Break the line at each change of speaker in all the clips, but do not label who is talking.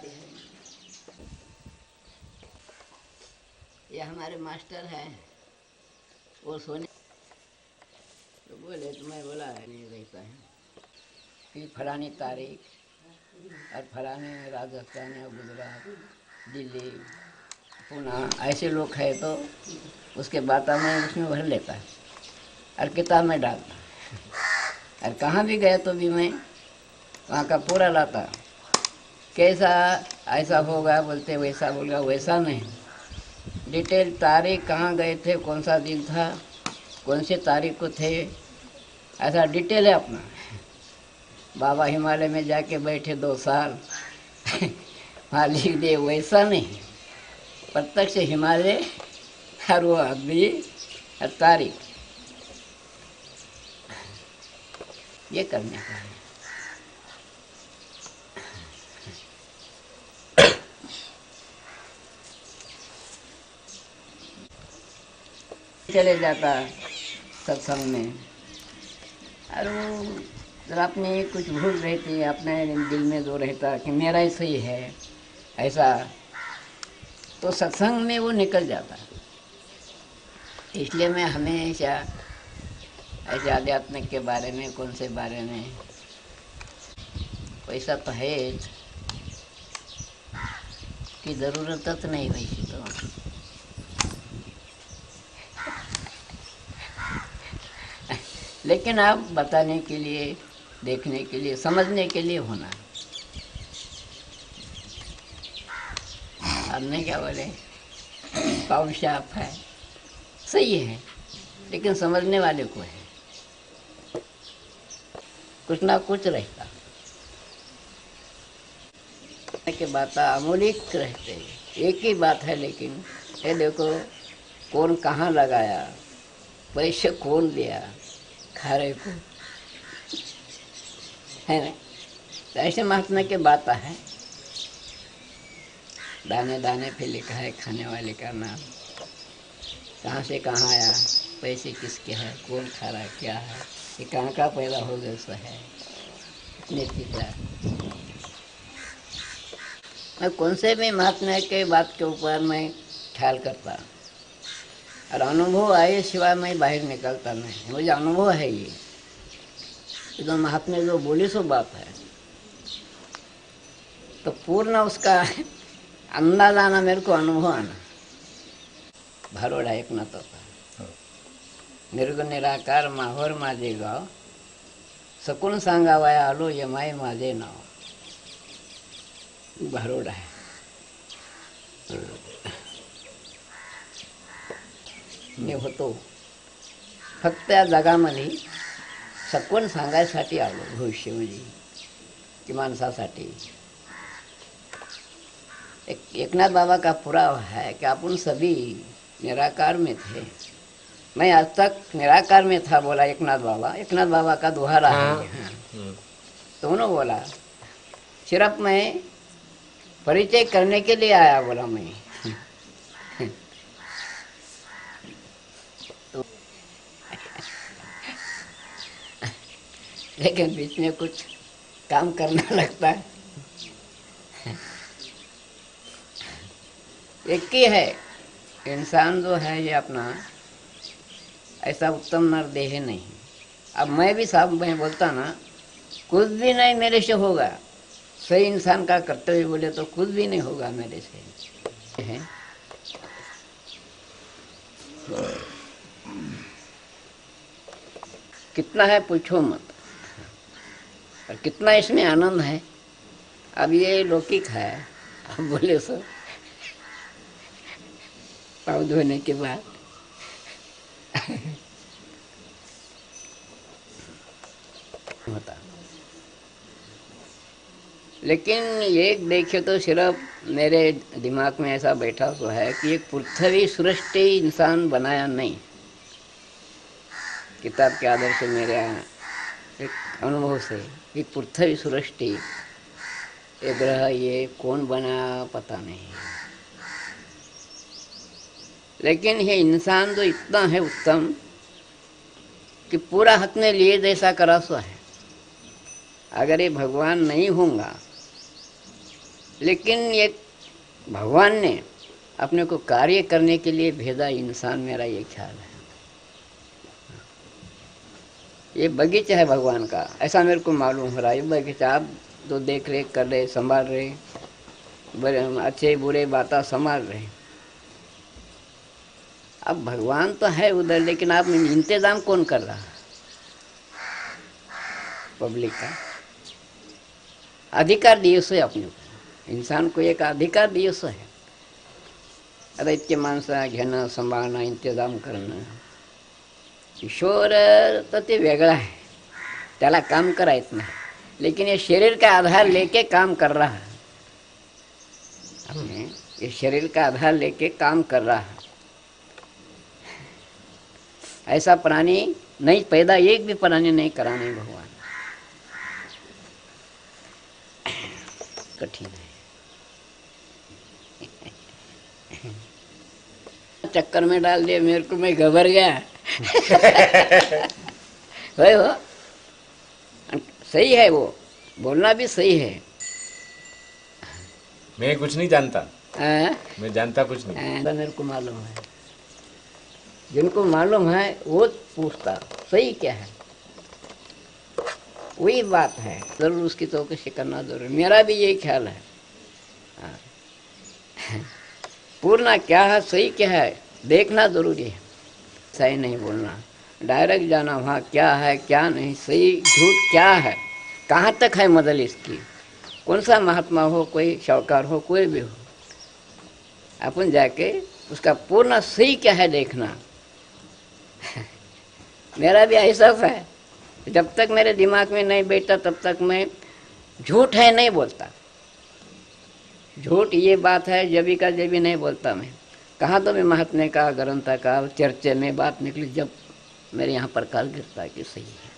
है। ये हमारे मास्टर हैं, वो सोने तो बोले तो मैं बोला है नहीं रहता है कि फलानी तारीख और फलाने राजस्थान या गुजरात दिल्ली पुणे ऐसे लोग हैं तो उसके बाता में उसमें भर लेता है और किताब में डालता है। और कहाँ भी गया तो भी मैं वहाँ का पूरा लाता, कैसा ऐसा होगा बोलते वैसा बोलेगा, वैसा नहीं, डिटेल तारीख कहाँ गए थे, कौन सा दिन था, कौन से तारीख को थे, ऐसा डिटेल है अपना। बाबा हिमालय में जाके बैठे 2 साल वहाँ लिख दिए, वैसा नहीं, प्रत्यक्ष हिमालय और वो आदमी और तारीख ये करने का है। चले जाता सत्संग में और वो जरा अपनी कुछ भूल रहती है, अपने दिल में जो रहता कि मेरा ही सही है ऐसा, तो सत्संग में वो निकल जाता। इसलिए मैं हमेशा ऐसे आध्यात्मिक के बारे में, कौन से बारे में, वैसा तो है कि ज़रूरत तो नहीं वैसी तो लेकिन आप बताने के लिए, देखने के लिए, समझने के लिए होना। हमने क्या बोले पाउन शाप है, सही है, लेकिन समझने वाले को है, कुछ ना कुछ रहता के बात अमूलिक रहते हैं, एक ही बात है, लेकिन ये देखो कौन कहाँ लगाया, पैसे कौन दिया खारे को, है ना। तो ऐसे महात्मा के बात है, दाने दाने पे लिखा है खाने वाले का नाम, कहाँ से कहाँ आया, पैसे किसके हैं, कौन खा रहा है, क्या है, ये कहाँ का पैदा हो गया सो है, इतने चित्रा। मैं कौन से भी महात्मा के बात के ऊपर मैं ख्याल करता और अनुभव आए सिवाय मैं बाहर निकलता नहीं। मुझे अनुभव है ये तो महात्मा जो बोली सो बात है, तो पूर्ण उसका अंदाज आना, मेरे को अनुभव आना। भरोड़ा एक न तो निर्गुण निराकार माहोर माझे गाव, सकून सांगावाया आलो ये माय माझे नाव, भरोड़ा है। मी होतो फक्त या जगामध्ये सकून सांगायसाठी आलो, भविष्य म्हणजे की माणसासाठी। एकनाथ बाबा का पुरावा है कि अपन सभी निराकार में थे। मैं आज तक निराकार में था, बोला एकनाथ बाबा का दोहारा है। हाँ। तो उन्होंने बोला सिर्फ मैं परिचय करने के लिए आया, बोला मैं तो लेकिन बीच में कुछ काम करना लगता है। एक ही है इंसान जो है ये अपना, ऐसा उत्तम नर देह नहीं। अब मैं भी साहब मैं बोलता ना, कुछ भी नहीं मेरे से होगा, सही इंसान का कर्तव्य बोले तो कुछ भी नहीं होगा मेरे से है। कितना है पूछो मत, और कितना इसमें आनंद है। अब ये लौकिक है, अब बोले सो पाँव धोने के बाद होता। लेकिन एक देखे तो सिर्फ मेरे दिमाग में ऐसा बैठा तो है कि एक पृथ्वी सृष्टि इंसान बनाया नहीं। किताब के आधार से मेरे एक अनुभव से एक पृथ्वी सृष्टि, ये ग्रह ये कौन बना पता नहीं, लेकिन ये इंसान जो इतना है उत्तम कि पूरा हाथ में लिए जैसा करा सो है। अगर ये भगवान नहीं होगा लेकिन ये भगवान ने अपने को कार्य करने के लिए भेजा इंसान, मेरा ये ख्याल है। ये बगीचा है भगवान का, ऐसा मेरे को मालूम हो रहा है। ये बगीचा आप तो देख रेख कर रहे, संभाल रहे, बड़े अच्छे बुरे बातें संभाल रहे। अब भगवान तो है उधर, लेकिन आप इंतजाम कौन कर रहा? पब्लिक का अधिकार दिए सो है अपने को, इंसान को एक अधिकार दिए सो है। आता इतके माणसं घेणं, सांभाळणं, इंतजाम करणं, ईश्वर तर ते वेगळा है, त्याला काम करायचं नाही, लेकिन ये शरीर का आधार लेके काम कर रहा है। अपने ये शरीर का आधार लेके काम कर रहा है। ऐसा प्राणी नहीं पैदा, एक भी प्राणी नहीं कराने भगवान, कठिन है। चक्कर में डाल दिया मेरे को, मैं घबर गया। वही हो, सही है, वो बोलना भी सही है।
मैं कुछ नहीं जानता, मैं जानता कुछ नहीं।
मेरे को मालूम है, जिनको मालूम है वो पूछता सही क्या है, वही बात है। जरूर उसकी चौकसी करना जरूर, मेरा भी यही ख्याल है। पूर्ण क्या है, सही क्या है, देखना जरूरी है। सही नहीं बोलना, डायरेक्ट जाना वहाँ क्या है क्या नहीं, सही झूठ क्या है, कहाँ तक है मदल इसकी। कौन सा महात्मा हो, कोई शाहूकार हो, कोई भी हो, अपन जाके उसका पूर्ण सही क्या है देखना। मेरा भी ऐसा है, जब तक मेरे दिमाग में नहीं बैठता तब तक मैं झूठ है नहीं बोलता। झूठ ये बात है जबी का जबी नहीं बोलता मैं। कहाँ तो मैं महात्मा का, ग्रंथ का, चर्चे में बात निकली, जब मेरे यहाँ पर काल गिरता है कि सही है।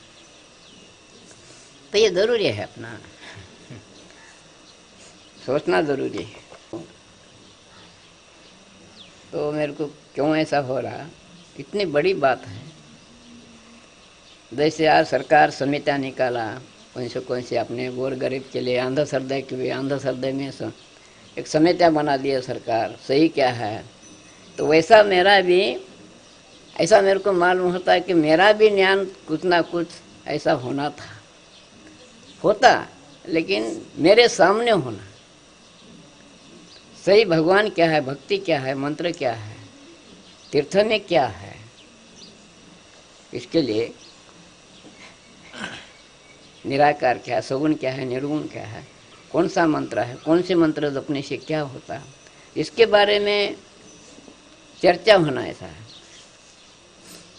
तो ये जरूरी है, अपना सोचना जरूरी है। तो मेरे को क्यों ऐसा हो रहा, इतनी बड़ी बात है। जैसे आज सरकार समितियाँ निकाला, कौन से अपने गोर गरीब के लिए, अंधश्रद्धा के लिए, अंधश्रद्धा में एक समितियाँ बना दिया सरकार, सही क्या है। तो वैसा मेरा भी, ऐसा मेरे को मालूम होता है कि मेरा भी ज्ञान कुछ ना कुछ ऐसा होना था, होता, लेकिन मेरे सामने होना। सही भगवान क्या है, भक्ति क्या है, मंत्र क्या है, तीर्थ में क्या है, इसके लिए निराकार क्या है, सगुण क्या है, निर्गुण क्या है, कौन सा मंत्र है, कौन से मंत्र जपने से क्या होता है, इसके बारे में चर्चा होना ऐसा है।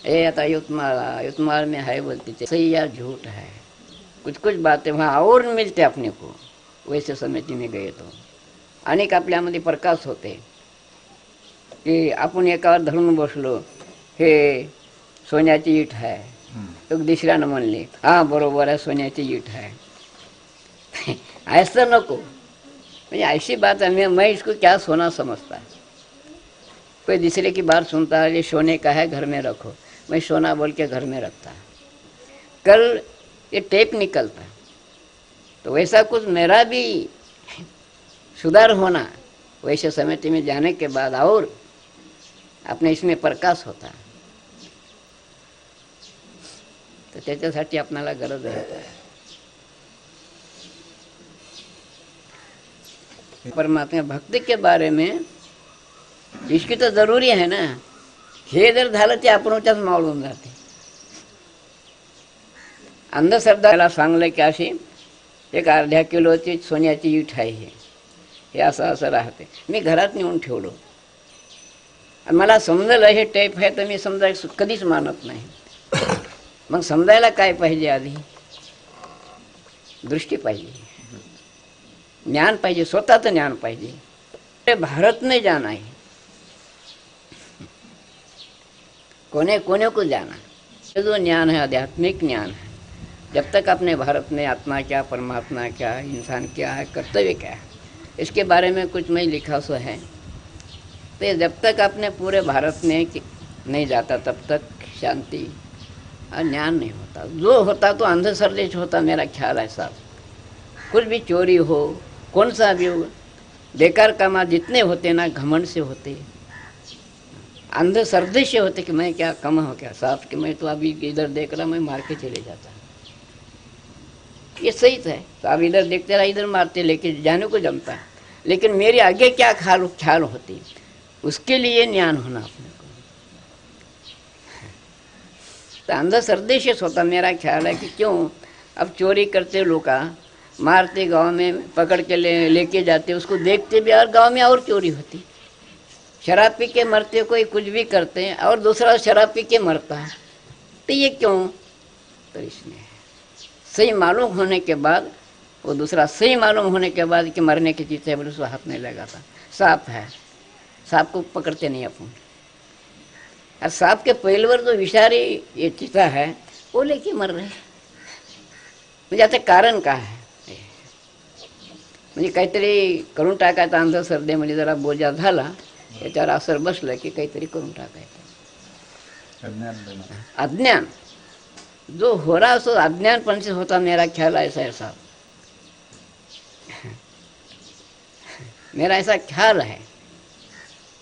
ये आता युतमाल में है बोलती थी, सही या झूठ है, कुछ कुछ बातें वहाँ और मिलते अपने को। वैसे समिति में गए तो अनेक आपल्यामध्ये प्रकाश होते की आपण एकावर धरून बसलो, हे सोन्याची ईट है, तो दुसऱ्यानं म्हणले हाँ बरोबर है सोन्याची ईट है। ऐसा नको, म्हणजे ऐसी बात है, मैं इसको क्या सोना समझता है। कोई दूसरे की बात सुनता है, ये सोने का है घर में रखो, मैं सोना बोल के घर में रखता। कल ये टेप निकलता, तो वैसा कुछ मेरा भी सुधार होना, वैसे समिति में जाने के बाद और अपने इसमें प्रकाश होता। तो त्याच्यासाठी आपल्याला गरज आहे। परमात्मा भक्ति के बारे में इसकी तो जरूरी है ना, हे जर झालं ते आपणच्याच मावळून जाते। अंधश्रद्धाला सांगलं की अशी एक अर्ध्या किलोची सोन्याची ईट आहे, हे असं असं राहते। मी घरात नेऊन ठेवलो आणि मला समजलं हे टेप आहे, तर मी समजा कधीच मानत नाही। मग समजायला काय पाहिजे, आधी दृष्टी पाहिजे, ज्ञान पाहिजे, स्वतःचं ज्ञान पाहिजे। भारत में जाना है, कोने कोने को जाना, ये जो ज्ञान है आध्यात्मिक ज्ञान है। जब तक अपने भारत में आत्मा क्या, परमात्मा क्या, इंसान क्या है, कर्तव्य क्या है, इसके बारे में कुछ नहीं लिखा सो है। तो जब तक अपने पूरे भारत में नहीं जाता तब तक शांति और ज्ञान नहीं होता। जो होता तो अंधश्रद्धे होता, मेरा ख्याल है साहब। कुछ भी चोरी हो, कौन सा भी हो, बेकार काम जितने होते ना घमंड से होते, अंधे श्रद्धे से होते कि मैं क्या कम हो क्या साहब कि मैं तो अभी इधर देख रहा मैं मार के चले जाता। ये सही है, तो आप इधर देखते रहा इधर मारते लेके जाने को जमता है, लेकिन मेरे आगे क्या ख्याल ख्याल होती उसके लिए ज्ञान होना अपने को। तो अंधा श्रद्धे से होता मेरा ख्याल है कि क्यों अब चोरी करते लोग मारते गांव में पकड़ के लेके जाते, उसको देखते भी और गांव में और चोरी होती। शराब पी के मरते कोई कुछ भी करते हैं और दूसरा शराब पी के मरता है, तो ये क्यों? तो इसमें सही मालूम होने के बाद वो दूसरा सही मालूम होने के बाद कि मरने की चीज़ है बोले उसको हाथ नहीं लगाता। सांप है, सांप को पकड़ते नहीं अपन, और सांप के पहलवर जो विषारी ये चीता है वो लेके मर रहे। म्हणजे आता कारण काय आहे? म्हणजे काहीतरी करून टाकायचं अंधश्रद्धे म्हणजे जरा बोजा झाला याच्यावर असर बसलं की काहीतरी करून टाकायचं। अज्ञान जो हो रहा सो अज्ञानपन से होता, मेरा ख्याल ऐसा ऐसा मेरा ऐसा ख्याल है,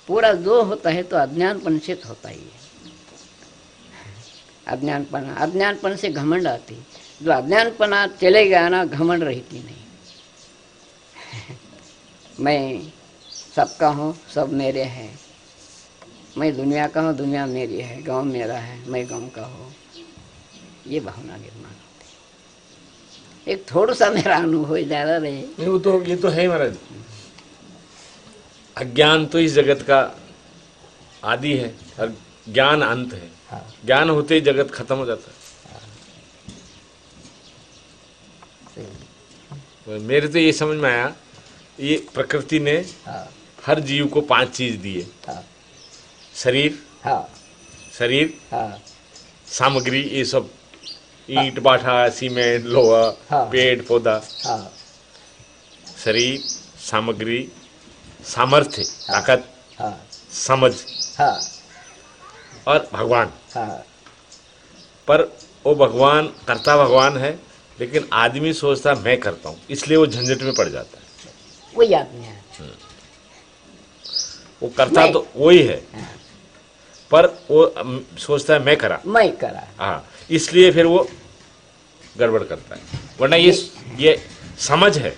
पूरा जो होता है तो अज्ञानपन से होता ही है। अज्ञानपन से घमंड आती, जो अज्ञानपना चले गया ना घमंड रहती नहीं। मैं सबका हूँ सब मेरे हैं, मैं दुनिया का हूँ दुनिया मेरी है, गांव मेरा है मैं गांव का हूँ, ये भावना निर्माण होती। एक थोड़ा सा मेरा अनुभव ज़्यादा रहे।
ये तो है महाराज, अज्ञान तो इस जगत का आदि है और ज्ञान अंत है।
हाँ।
ज्ञान होते ही जगत खत्म हो जाता है। तो मेरे तो ये समझ में आया, ये प्रकृति ने हर जीव को 5 चीज दी है। शरीर, शरीर, सामग्री, ये सब ईंट बाठा सीमेंट लोहा पेड़ पौधा, शरीर सामग्री सामर्थ्य ताकत समझ और भगवान। पर वो भगवान करता भगवान है, लेकिन आदमी सोचता मैं करता हूँ, इसलिए वो झंझट में पड़ जाता है।
वही आदमी है,
वो करता तो वही है, पर वो सोचता है मैं करा। हाँ, इसलिए फिर वो गड़बड़ करता है। वरना ये समझ है,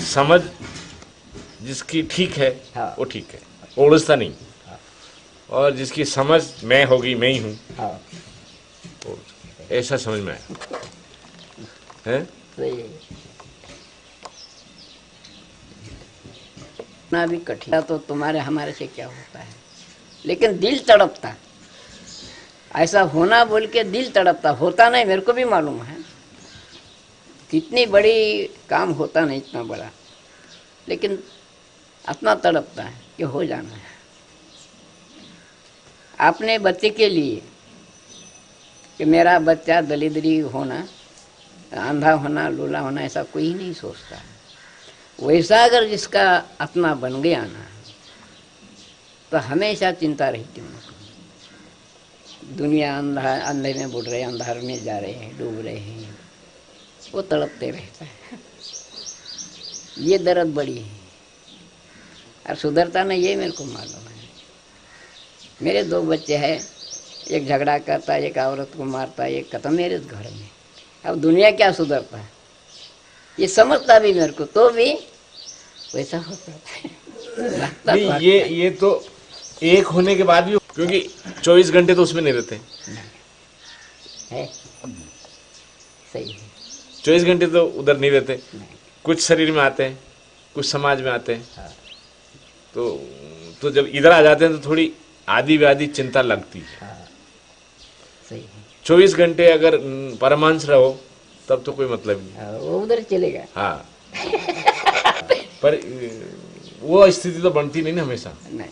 समझ जिसकी ठीक है वो ठीक है, वो उलझता नहीं। और जिसकी समझ मैं होगी मैं ही हूँ, ऐसा समझ में आया है।
ना भी कठिन तो तुम्हारे हमारे से क्या होता है, लेकिन दिल तड़पता, ऐसा होना बोल के दिल तड़पता, होता नहीं मेरे को भी मालूम है, कितनी बड़ी काम होता नहीं इतना बड़ा, लेकिन अपना तड़पता है कि हो जाना है। अपने बच्चे के लिए कि मेरा बच्चा दलिद्री होना, अंधा होना, लूला होना, ऐसा कोई नहीं सोचता। वैसा अगर जिसका अपना बन गया ना तो हमेशा चिंता रहती उनको। दुनिया अंधे में बुड़ रहे, अंधार में जा रहे हैं, डूब रहे हैं, वो तड़पते रहता है। ये दर्द बड़ी है और सुधरता नहीं, ये मेरे को मालूम है। मेरे 2 बच्चे हैं, एक झगड़ा करता है, एक औरत को मारता है, एक खत्म मेरे घर में। अब दुनिया क्या सुधरता है, ये समझता भी मेरे को, तो भी वैसा होता है।
नहीं, ये तो एक होने के बाद भी, क्योंकि 24 घंटे तो उसमें नहीं रहते
है। सही है,
24 घंटे तो उधर नहीं रहते। कुछ शरीर में आते हैं, कुछ समाज में आते हैं। तो जब इधर आ जाते हैं तो थोड़ी आधी व्याधि चिंता लगती है।
सही है।
24 घंटे अगर परमांश रहो तब तो कोई मतलब नहीं,
वो उधर चलेगा।
हाँ पर वो स्थिति तो बनती नहीं ना हमेशा।
नहीं,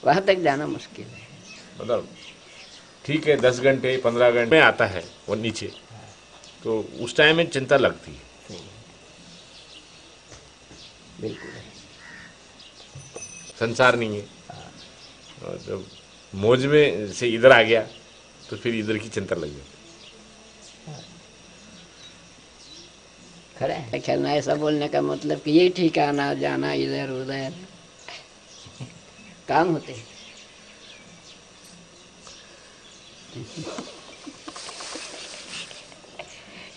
वहां तक जाना मुश्किल है।
मतलब ठीक है 10 घंटे 15 घंटे में आता है वो नीचे, तो उस टाइम में चिंता लगती है।
बिल्कुल
संसार नहीं है, और जब मौज में से इधर आ गया तो फिर इधर की चिंता लग जाती।
खरा है ख्याल ना, ऐसा बोलने का मतलब कि यही ठीक है, आना जाना इधर उधर काम होते हैं।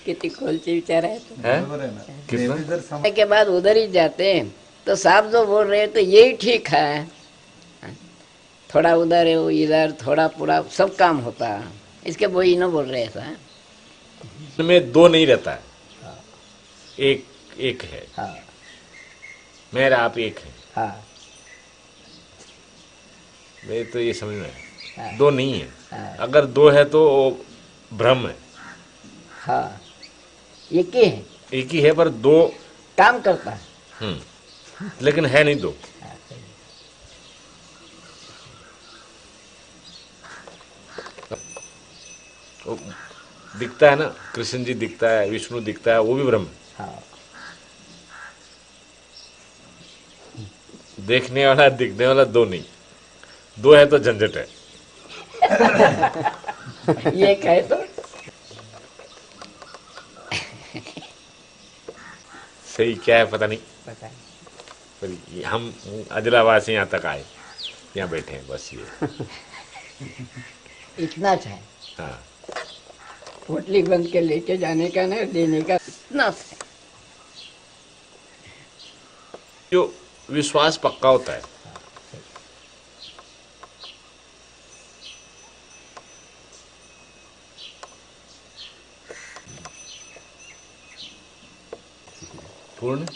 कितनी खोलची विचार है तो
बरोबर आहे ना.
कितना?
नेहमी जर सम-
के बाद उधर ही जाते हैं तो साहब जो बोल रहे हैं तो यही ठीक है, थोड़ा उधर है वो इधर, थोड़ा पूरा सब काम होता है, इसके वही न बोल रहे ऐसा।
में दो नहीं रहता है, एक एक है।
हाँ
मेरा आप एक है,
हाँ
मेरे तो ये समझ में है,
हाँ।
दो नहीं है।
हाँ।
अगर दो है तो वो भ्रम है।
हाँ, एक ही है,
एक ही है पर दो,
काम करता है।
लेकिन है नहीं दो।
हाँ, सही।
वो दिखता है ना, कृष्ण जी दिखता है, विष्णु दिखता है, वो भी ब्रह्म है।
हाँ
देखने वाला दिखने वाला दो नहीं, दो है तो झंझट है।
ये कहे तो
सही क्या है पता नहीं,
पता है।
पर हम आदिलाबाद से यहाँ तक आए, यहाँ बैठे हैं बस ये।
इतना है,
हाँ,
पोटली बंद के लेके जाने का ना, देने का, इतना है।
जो विश्वास पक्का होता है, पूर्ण।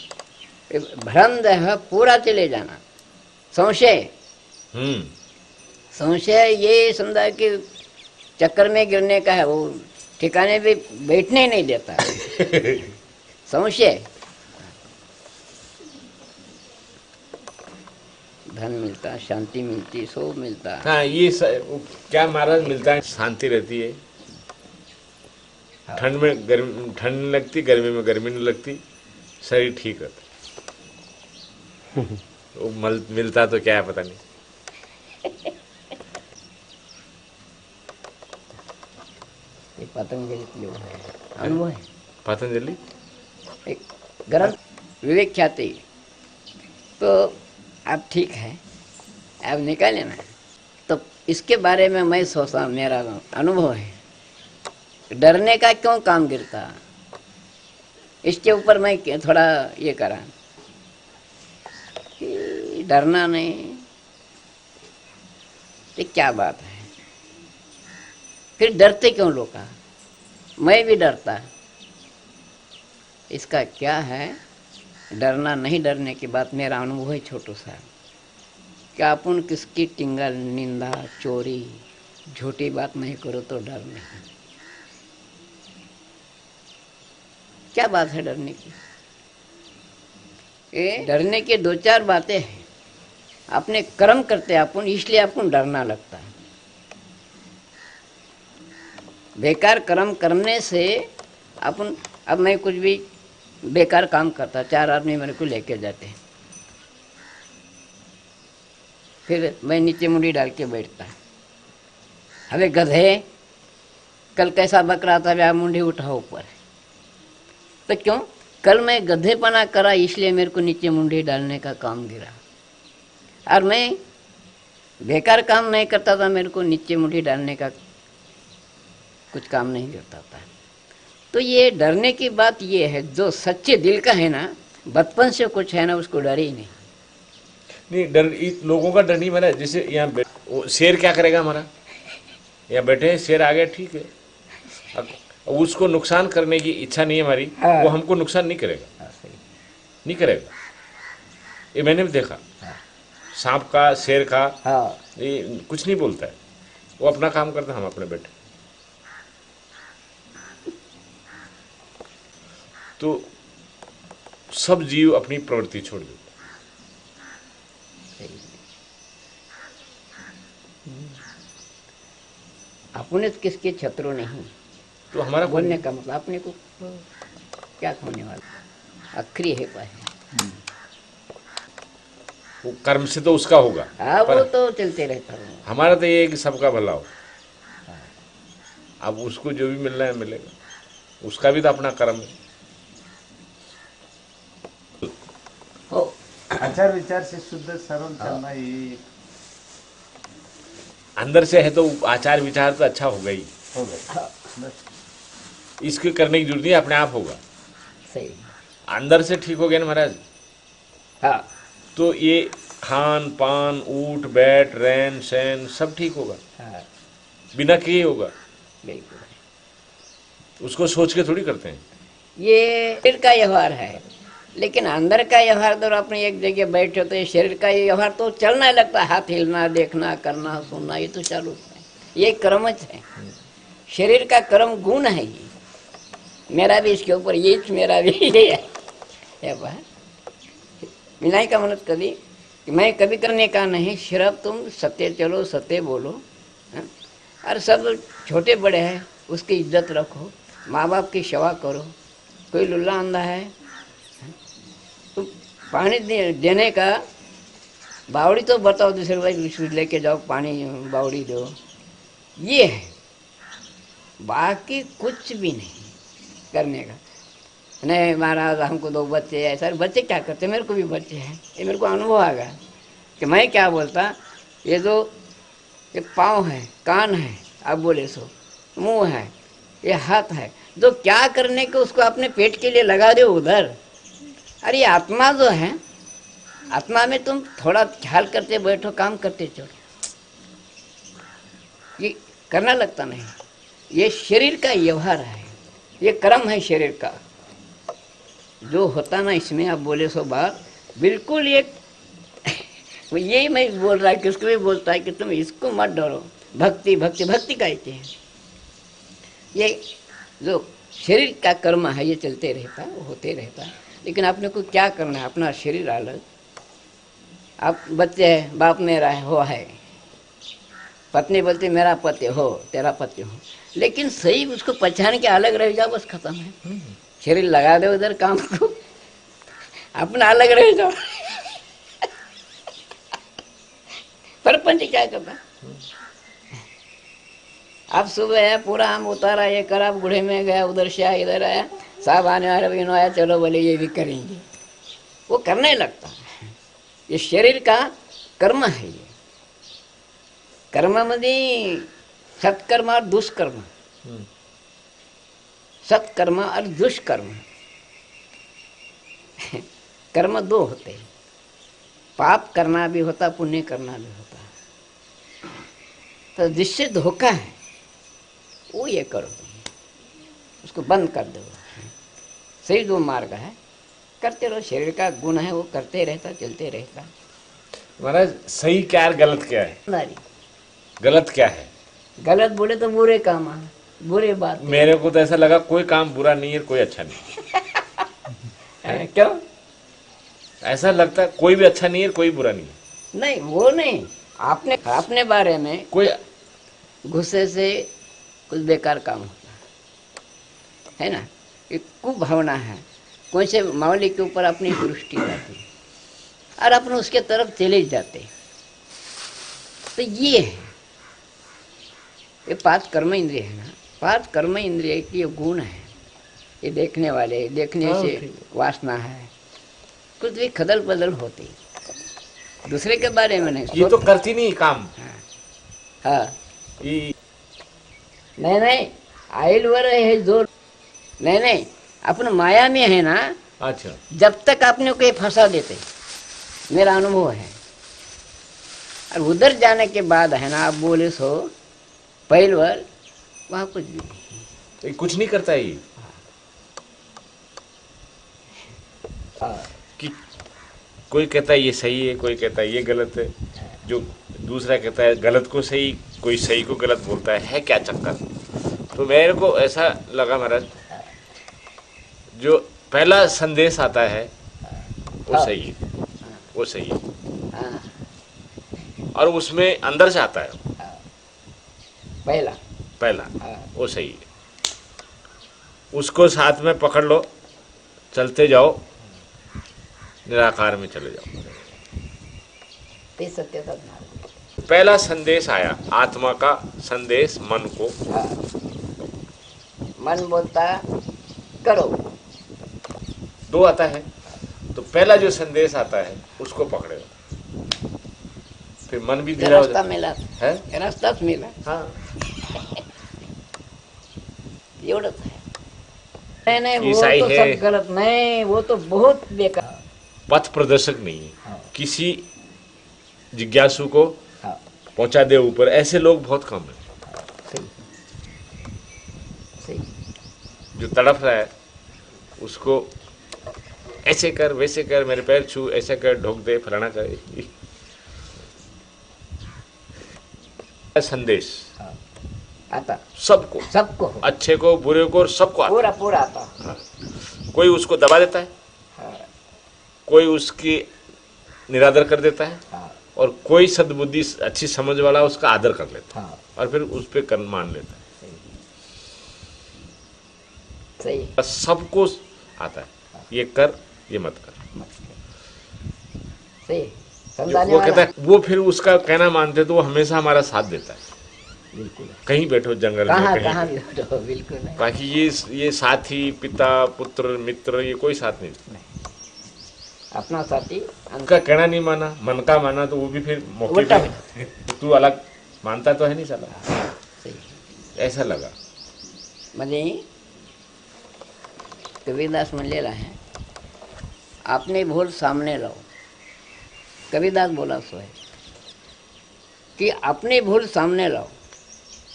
भ्रम है पूरा चले जाना, संशय संशय ये समझा कि चक्कर में गिरने का है, वो ठिकाने पे बैठने ही नहीं देता। संशय, धन मिलता, शांति मिलती, सब मिलता।
हाँ ये क्या महाराज मिलता है, शांति रहती है, ठंड में गर्मी, ठंड नहीं लगती, गर्मी में गर्मी नहीं लगती, शरीर ठीक रहता। वो मिलता तो क्या है पता नहीं।
ये पतंजलि अनुभव है।
पतंजलि
एक ग्रंथ विवेक ख्याति, तो आप ठीक है, आप निकाले ना, तो इसके बारे में मैं सोचा, मेरा अनुभव है, डरने का क्यों काम गिरता, इसके ऊपर मैं थोड़ा ये करा कि डरना नहीं, ये क्या बात है, फिर डरते क्यों लोग, मैं भी डरता, इसका क्या है, डरना नहीं डरने की बात मेरा अनुभव है छोटू सा, क्या अपन किसकी टिंगल, निंदा, चोरी, झूठी बात नहीं करो तो डर नहीं, क्या बात है डरने की। डरने के दो चार बातें हैं, अपने कर्म करते अपन, इसलिए अपन डरना लगता है। बेकार कर्म करने से अपन, अब मैं कुछ भी बेकार काम करता, चार आदमी मेरे को लेके जाते, फिर मैं नीचे मुंडी डाल के बैठता, अबे गधे कल कैसा बक रहा था, अब मुंडी उठाओ ऊपर, तो क्यों, कल मैं गधेपना करा इसलिए मेरे को नीचे मुंडी डालने का काम गिरा, और मैं बेकार काम नहीं करता था, मेरे को नीचे मुंडी डालने का कुछ काम नहीं करता था। तो ये डरने की बात ये है, जो सच्चे दिल का है ना, बचपन से कुछ है ना, उसको डर ही नहीं।
नहीं डर, लोगों का डर नहीं बना। जैसे यहाँ शेर क्या करेगा हमारा, यहाँ बैठे हैं, शेर आ गया ठीक है, अब उसको नुकसान करने की इच्छा नहीं है हमारी।
हाँ।
वो हमको नुकसान नहीं करेगा, नहीं करेगा, ये मैंने भी देखा। सांप का, शेर का,
हाँ।
ये कुछ नहीं बोलता है, वो अपना काम करता है, हम अपने बैठे। तो सब जीव अपनी प्रवृत्ति छोड़ देते,
अपने तो किसके शत्रु नहीं,
तो हमारा
बोलने का मतलब अपने को क्या खोने वाला, आखिरी है पाए,
वो कर्म से तो उसका होगा।
हाँ वो तो चलते रहता है।
हमारा तो ये है कि सबका भला हो, अब उसको जो भी मिलना है मिलेगा, उसका भी तो अपना कर्म है।
आचार विचार से शुद्ध सरल चलना ये
अंदर से है तो आचार विचार तो अच्छा होगा ही,
हो गया। बस
इसके करने की जरूरत नहीं, अपने आप होगा।
सही।
अंदर से ठीक हो गया ना महाराज,
हाँ
तो ये खान पान उठ बैठ रहन सहन सब ठीक होगा,
हाँ
बिना किए होगा।
बिल्कुल।
उसको सोच के थोड़ी करते हैं।
ये शरीर का व्यवहार है, लेकिन अंदर का व्यवहार तो अपने एक जगह बैठे तो ये शरीर का व्यवहार तो चलना लगता है, हाथ हिलना देखना करना सुनना ये तो चालू है, ये कर्मच है। शरीर का कर्म गुण है ये, मेरा भी इसके ऊपर यही मेरा भी ये है विनय का मतलब कभी कि मैं कभी करने का नहीं, सिर्फ तुम सत्य चलो सत्य बोलो, और सब छोटे बड़े हैं उसकी इज्जत रखो, माँ बाप की सेवा करो। कोई लुल्ला अंधा है तो पानी देने का बावड़ी तो बताओ, दूसरे भाई लेके जाओ पानी बावड़ी दो, ये है, बाकी कुछ भी नहीं करने का। नहीं महाराज हमको 2 बच्चे हैं, सर बच्चे क्या करते, मेरे को भी बच्चे हैं, ये मेरे को अनुभव आ गया कि मैं क्या बोलता, ये जो ये पाँव है कान है आप बोले सो, मुंह है ये हाथ है, जो क्या करने को उसको अपने पेट के लिए लगा दो उधर। अरे आत्मा जो है, आत्मा में तुम थोड़ा ख्याल करते बैठो, काम करते चलो, ये करना लगता नहीं। ये शरीर का व्यवहार है, ये कर्म है शरीर का जो होता ना, इसमें आप बोले सो बात बिल्कुल एक यही मैं बोल रहा है कि उसको भी बोलता है कि तुम इसको मत डरो, भक्ति भक्ति भक्ति कहते हैं। ये जो शरीर का कर्म है ये चलते रहता है, होते रहता है, लेकिन आपने को क्या करना है, अपना शरीर अलग, आप बच्चे हैं बाप मेरा है हो है, पत्नी बोलती मेरा पति हो तेरा पति हो, लेकिन सही उसको पहचान के अलग रह जाओ, बस खत्म है। शरीर लगा दो उधर काम को, अपना अलग रह जाओ। परपंच क्या करना, अब सुबह है पूरा आम उतारा ये करा, बूढ़े में गया उधर से आया इधर आया, साहब आने वाले भी आया, चलो बोले ये भी करेंगे, वो करने लगता है। ये शरीर का कर्म है, ये कर्म मध्ये सत्कर्म और दुष्कर्म, सत्कर्म और दुष्कर्म कर्म 2 होते हैं, पाप करना भी होता पुण्य करना भी होता, तो जिससे धोखा है वो ये करो, उसको बंद कर दो। सही जो मार्ग है करते रहो, शरीर का गुण है वो करते रहता चलते रहता।
महाराज सही क्या है गलत क्या है, गलत क्या है?
गलत बोले तो बुरे काम है, बुरे बात।
मेरे को तो ऐसा लगा कोई काम बुरा नहीं है कोई अच्छा नहीं
है। क्यों
ऐसा लगता है? कोई भी अच्छा नहीं है कोई बुरा नहीं है।
नहीं वो नहीं, आपने अपने बारे में
कोई
गुस्से से कुछ बेकार काम होता है ना, एक कुभावना है, कोई से मामले के ऊपर अपनी दृष्टि जाती और अपन उसके तरफ चले जाते, तो ये है, ये 5 कर्म इंद्रिय है ना, 5 कर्म इंद्रिय की ये गुण है, ये देखने वाले, देखने से वासना है, कुछ भी खदल बदल होती, दूसरे के बारे में नहीं,
ये तो करती नहीं काम।
हाँ
ये
नहीं आयल वर है जो नहीं अपन माया में है ना।
अच्छा,
जब तक आपने कोई फंसा देते, मेरा अनुभव है, और उधर जाने के बाद है ना आप बोले सो पहल बार वहाँ कुछ भी नहीं,
कुछ नहीं करता ये कि कोई कहता है ये सही है, कोई कहता है ये गलत है, जो दूसरा कहता है गलत को सही, कोई सही को गलत बोलता है क्या चक्कर? तो मेरे को ऐसा लगा महाराज, जो पहला संदेश आता है वो सही है, वो सही है, और उसमें अंदर से आता है पहला वो सही है, उसको साथ में पकड़ लो, चलते जाओ, निराकार में चले जाओ। पहला संदेश आया आत्मा का संदेश मन को, मन
बोलता करो,
2 आता है, तो पहला जो संदेश आता है उसको पकड़े, फिर मन भी धीरा हो
रास्ता
जाता
मिला
है।
रास्ताच मिला
हाँ,
एवढंच आहे। नहीं नहीं वो
ईसाई
तो
है।
सब गलत, नहीं वो तो बहुत बेकार।
पथ प्रदर्शक नहीं है,
हाँ।
किसी जिज्ञासु को
हाँ
पहुंचा दे ऊपर, ऐसे लोग बहुत कम है।
सही सही।
जो तड़फ रहा है उसको ऐसे कर वैसे कर, मेरे पैर छू, ऐसे कर, ढोक दे, फलाना कर। संदेश
हाँ, आता
सबको,
सबको,
अच्छे को बुरे को, सबको आता
पूरा पूरा आता।
हाँ। कोई उसको दबा देता है,
हाँ,
कोई उसकी निरादर कर देता है,
हाँ,
और कोई सद्बुद्धि अच्छी समझ वाला उसका आदर कर लेता है,
हाँ,
और फिर उस पर कर्म मान लेता है।
सही
बस सबको आता है, ये कर ये मत कर।
सही
जो
समझाने
वो कहता
वाला।
है, वो फिर उसका कहना मानते तो वो हमेशा हमारा साथ देता है।
बिल्कुल
कहीं बैठो जंगल में,
कहाँ
कहीं
कहाँ भी बैठो, बिल्कुल नहीं।
बाकी ये साथी, पिता, पुत्र, मित्र, ये कोई साथ नहीं।
अपना साथी
उनका कहना नहीं माना, मन का माना, तो वो भी फिर मौके
उल्टा
पे तू अलग मानता तो है नहीं साला,
सही।
ऐसा लगा।
म्हणजे कबीरदास म्हणलेला है, आपने भूल सामने लाओ। कबीरदास बोला सो है कि अपनी भूल सामने लाओ,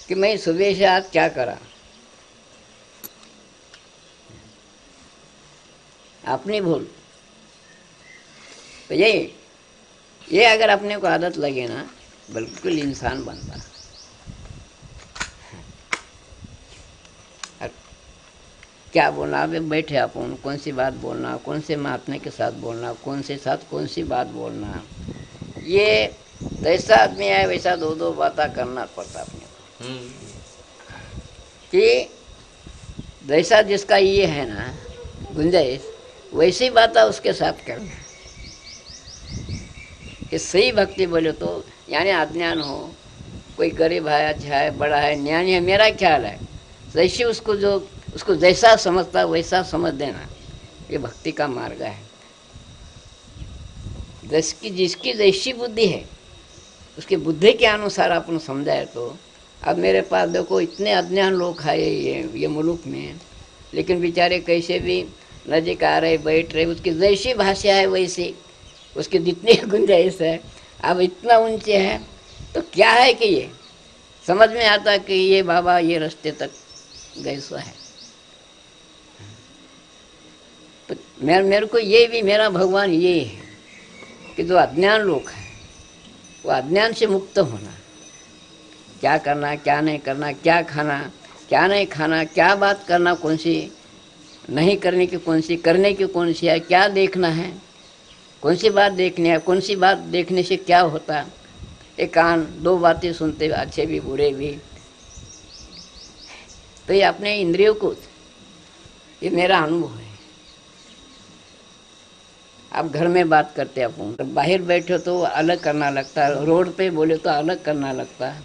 कि मैं सुबह से आज क्या करा, अपनी भूल। तो ये अगर अपने को आदत लगे ना, बिल्कुल इंसान बनता। क्या बोलना, अब बैठे अपन, कौन सी बात बोलना, कौन से महात्मा के साथ बोलना, कौन से साथ कौन सी बात बोलना, ये जैसा आदमी है वैसा दो दो बातें करना पड़ता अपने को। कि जैसा जिसका ये है ना गुंजाइश, वैसी बातें उसके साथ करना। कि सही भक्ति बोले तो यानी अज्ञान हो, कोई गरीब है, अच्छा है, बड़ा है, ज्ञानी है, मेरा ख्याल है, जैसे उसको जैसा समझता वैसा समझ देना, ये भक्ति का मार्ग है। जिसकी जैसी बुद्धि है उसकी बुद्धि के अनुसार अपन समझाए तो। अब मेरे पास देखो इतने अज्ञान लोग हैं ये मुल्क में, लेकिन बेचारे कैसे भी नजीक आ रहे, बैठ रहे, उसकी जैसी भाषा है वैसी, उसकी जितनी गुंजाइश है, अब इतना ऊंचे है, तो क्या है कि ये समझ में आता कि ये बाबा ये रास्ते तक गैसा है। तो मेरे को ये भी मेरा भगवान ये है कि जो अज्ञान लोग हैं वो अज्ञान से मुक्त होना, क्या करना क्या नहीं करना, क्या खाना क्या नहीं खाना, क्या बात करना कौन सी नहीं करने की, कौन सी करने की, कौन सी है, क्या देखना है, कौन सी बात देखनी है, कौन सी बात देखने से क्या होता। एक कान दो बातें सुनते, अच्छे भी बुरे भी। तो ये अपने इंद्रियों को, ये मेरा अनुभव है। अब घर में बात करते अपन, तो बाहर बैठो तो अलग करना लगता है, रोड पे बोले तो अलग करना लगता है,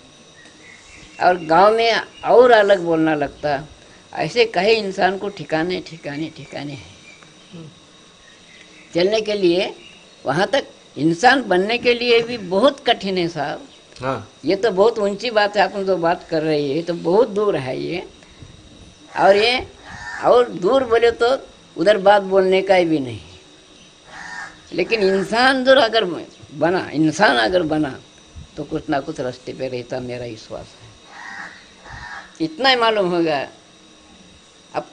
और गांव में और अलग बोलना लगता है। ऐसे कहे इंसान को ठिकाने ठिकाने ठिकाने हैं। चलने के लिए वहाँ तक इंसान बनने के लिए भी बहुत कठिन है साहब।
हाँ,
ये तो बहुत ऊंची बात है, अपन जो बात कर रहे हैं तो बहुत दूर है ये। और ये और दूर बोले तो उधर बात बोलने का भी नहीं। लेकिन इंसान जो अगर बना, इंसान अगर बना तो कुछ ना कुछ रास्ते पे रहता, मेरा विश्वास है। इतना ही मालूम होगा। अब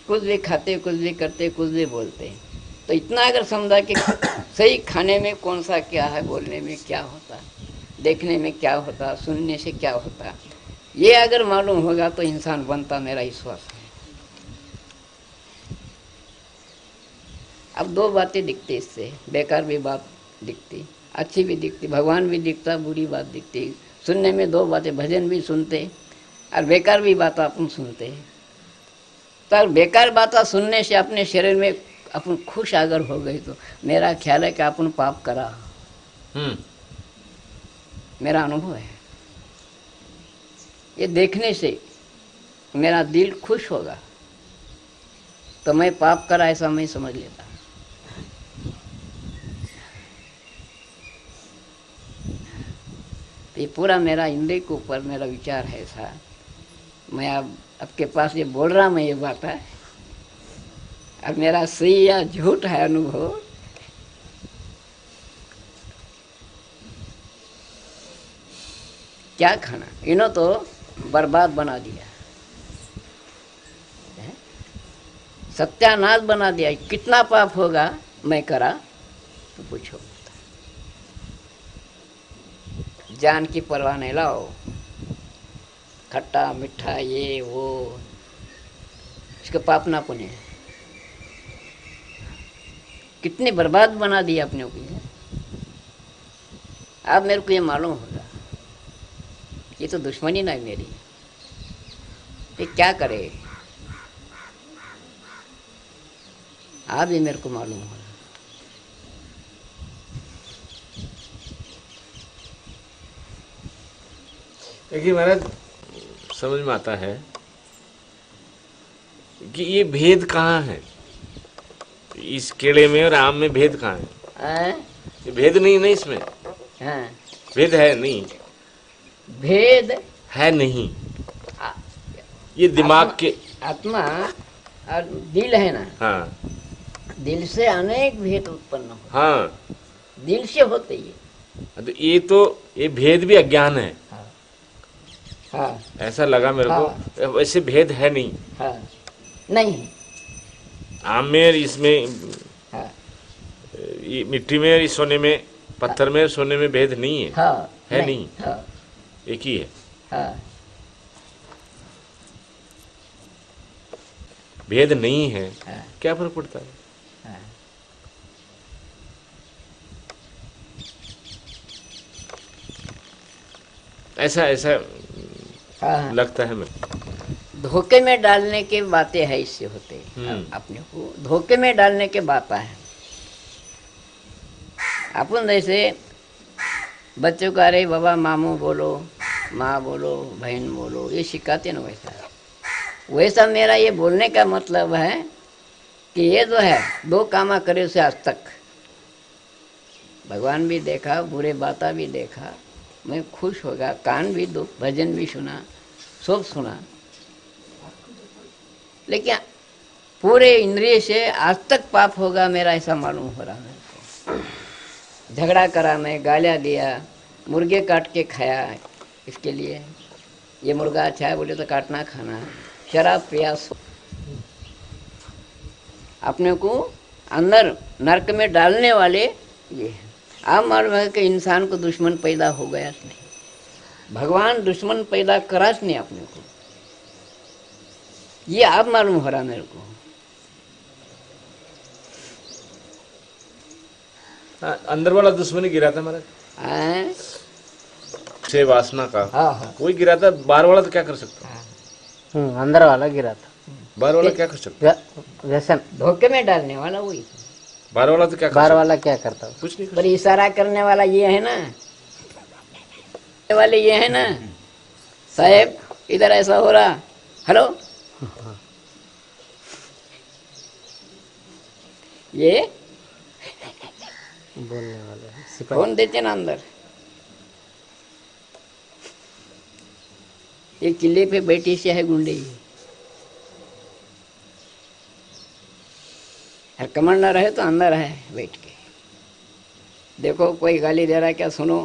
कुछ भी खाते, कुछ भी करते, कुछ भी बोलते, तो इतना अगर समझा कि सही खाने में कौन सा क्या है, बोलने में क्या होता, देखने में क्या होता, सुनने से क्या होता, ये अगर मालूम होगा तो इंसान बनता, मेरा विश्वास है। अब दो बातें दिखती इससे, बेकार भी बात दिखती, अच्छी भी दिखती, भगवान भी दिखता, बुरी बात दिखती। सुनने में दो बातें, भजन भी सुनते और बेकार भी बात अपन सुनते। तो बेकार बातें सुनने से अपने शरीर में अपन खुश अगर हो गई तो मेरा ख्याल है कि अपन पाप करा। मेरा अनुभव है, ये देखने से मेरा दिल खुश होगा तो मैं पाप करा ऐसा मैं समझ लेता। ये पूरा मेरा इंद्रिय के ऊपर मेरा विचार है ऐसा। मैं अब आपके पास ये बोल रहा मैं ये बात है, अब मेरा सही या झूठ है अनुभव। क्या खाना, इन्हों तो बर्बाद बना दिया, सत्यानाश बना दिया। कितना पाप होगा मैं करा तो पूछो, जान की परवाह नहीं, लाओ खट्टा मीठा ये वो, इसका पाप ना पुण्य, कितनी बर्बाद बना दिया अपने को। अब मेरे को ये मालूम होगा ये तो दुश्मनी ना है मेरी, ये क्या करे, आप भी मेरे को मालूम होगा।
देखिए महाराज, समझ में आता है कि ये भेद कहाँ है, इस केले में और आम में भेद कहाँ है? ये भेद नहीं ना इसमें?
हाँ।
भेद है नहीं,
भेद
है नहीं। ये दिमाग के
आत्मा और दिल है ना,
हाँ,
दिल से अनेक भेद उत्पन्न हो,
हाँ,
दिल से होते ये।
तो ये भेद भी अज्ञान है।
हाँ।
ऐसा लगा मेरे को, वैसे भेद है नहीं।
हाँ। नहीं।
आम में इसमें,
हाँ।
ये मिट्टी में सोने में, पत्थर में सोने में भेद नहीं है।
हाँ।
है नहीं।
हाँ।
एक ही है।
हाँ।
भेद नहीं है।
हाँ।
क्या फर्क पड़ता है?
हाँ।
ऐसा ऐसा
हाँ।
लगता है मैं।
धोखे में डालने की बातें है, इससे होते अपने को धोखे में डालने के बात है। अपन जैसे बच्चों का अरे बाबा मामू बोलो, माँ बोलो, बहन बोलो, ये सिखाते ना, वैसा मेरा ये बोलने का मतलब है कि ये जो है दो कामा करे उसे आज तक भगवान भी देखा, बुरे बाता भी देखा, मैं खुश हो गया, कान भी दो, भजन भी सुना, सब सुना, लेकिन पूरे इंद्रिय से आज तक पाप होगा मेरा, ऐसा मालूम हो रहा मेरे को। झगड़ा करा, मैं गालियाँ दिया, मुर्गे काट के खाया, इसके लिए ये मुर्गा अच्छा है बोले तो काटना खाना, शराब पिया, अपने को अंदर नरक में डालने वाले ये। आप मालूम है कि इंसान को दुश्मन पैदा हो गया नहीं, भगवान दुश्मन पैदा करा नहीं अपने को, ये आप मालूम हो रहा मेरे को।
अंदर वाला दुश्मन ही गिरा था महाराज, से वासना का।
हाँ।
कोई गिरा था, बाहर वाला तो क्या कर सकता?
अंदर वाला गिरा था,
बाहर वाला क्या कर सकता?
वैसे
धोखे में डालने वाला वही,
बाहर वाला तो क्या कर
बाहर
सकता?
वाला क्या करता?
कुछ नहीं।
पर इशारा करने वाला ये है ना, वाले ये है ना, साहब इधर ऐसा हो रहा, हेलो, ये
बोलने वाले सिपाही।
फोन देते ना अंदर, ये किले पे बैठी से है गुंडे, और कमांडर है तो अंदर है बैठ के, देखो कोई गाली दे रहा है क्या, सुनो।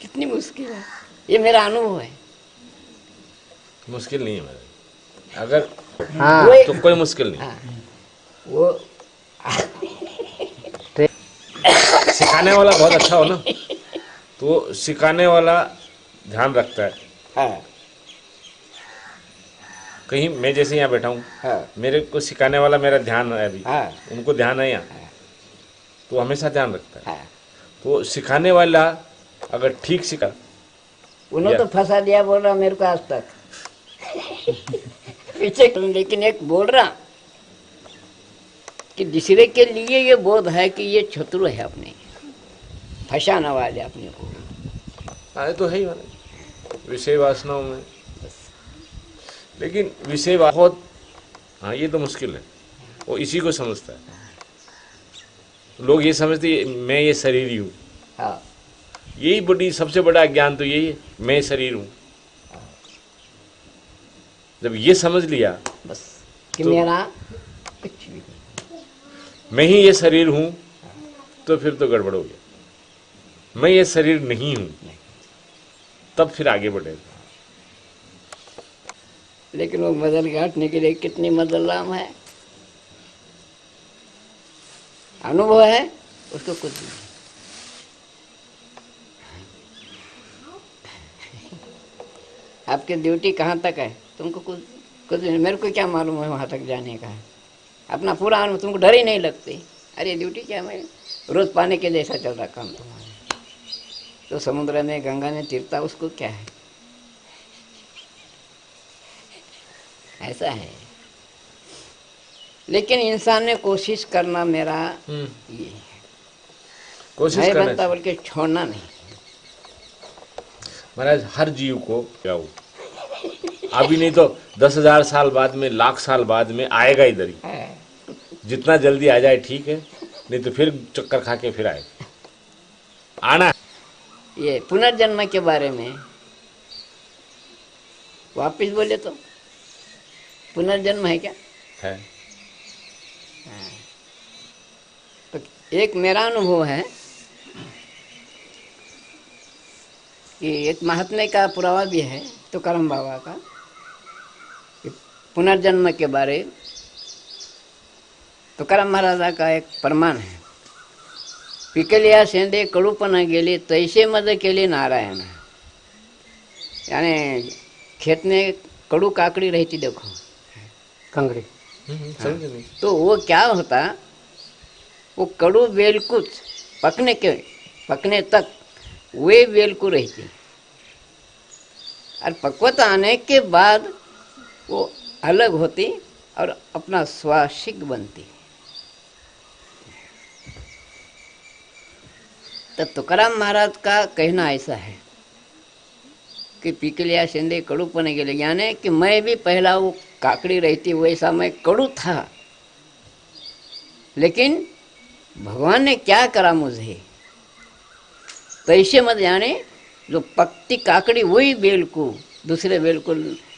कितनी मुश्किल है, ये मेरा अनुभव है।
मुश्किल नहीं है मेरे, अगर
हाँ
तो कोई मुश्किल नहीं।
हाँ, वो
सिखाने वाला बहुत अच्छा हो ना, तो सिखाने वाला ध्यान रखता है।
हाँ।
कहीं मैं जैसे यहाँ बैठा हूँ,
हाँ।
मेरे को सिखाने वाला मेरा ध्यान है अभी,
हाँ।
उनको ध्यान है यहाँ, तो हमेशा ध्यान रखता है।
हाँ।
तो सिखाने वाला अगर ठीक सिखा,
उन्होंने तो फंसा दिया बोल रहा मेरे को आज तक पीछे, लेकिन एक बोल रहा कि दूसरे के लिए ये बोध है कि ये शत्रु है अपने, फंसाने वाले अपने को।
आए तो है ही वाला विषय वासनाओं में, लेकिन विषय बहुत, हाँ ये तो मुश्किल है, वो इसी को समझता है। लोग ये समझते मैं ये शरीर ही हूँ।
हाँ
यही बड़ी सबसे बड़ा ज्ञान तो यही है, मैं शरीर हूँ। जब ये समझ लिया
बस कि
तो-
मेरा कुछ भी नहीं।
मैं ही ये शरीर हूँ, तो फिर तो गड़बड़ हो गया। मैं ये शरीर नहीं हूँ, तब फिर आगे बढ़ेगा।
लेकिन वो मदन काटने के लिए कितनी मदलराम है, अनुभव है, उसको कुछ नहीं। आपकी ड्यूटी कहाँ तक है तुमको कुछ नहीं, मेरे को क्या मालूम है वहाँ तक जाने का। अपना पूरा अनुभव, तुमको डर ही नहीं लगती। अरे ड्यूटी क्या, मैं रोज पाने के जैसा चल रहा काम तुम्हारा। तो समुद्र में गंगा में तीरता उसको क्या है, ऐसा है। लेकिन इंसान ने कोशिश करना, मेरा ये है,
कोशिश
नहीं
करना
बनता बल्कि छोड़ना नहीं।
महाराज हर जीव को क्या हो, अभी नहीं तो 10,000 साल बाद में, लाख साल बाद में आएगा इधर ही।
है।
जितना जल्दी आ जाए ठीक है, नहीं तो फिर चक्कर खा के फिर आए आना।
ये पुनर्जन्म के बारे में वापिस बोले तो पुनर्जन्म है क्या?
है।
तो एक मेरा अनुभव है कि एक महात्मा का पुरावा भी है, तो करम बाबा का, कि पुनर्जन्म के बारे तो करम महाराजा का एक प्रमाण है। पिकलिया शेंडे कडूपणा गेली तैसे मद केली नारायण। यानी खेत में कड़ू काकड़ी रहती, देखो
कंगड़ी।
समझे नहीं?
तो वो क्या होता, वो कड़ू बेलकुच पकने तक वे बेलकु रहती, और पक्वता आने के बाद वो अलग होती और अपना स्वासिक बनती। तो तुकाराम महाराज का कहना ऐसा है कि पिकलिया शेंदे कड़ू पने के लिए, यानी कि मैं भी पहला वो काकड़ी रहती वैसा मैं कड़ू था, लेकिन भगवान ने क्या करा मुझे तैसे मत, यानी जो पकती काकड़ी वही बेल को, दूसरे बेल को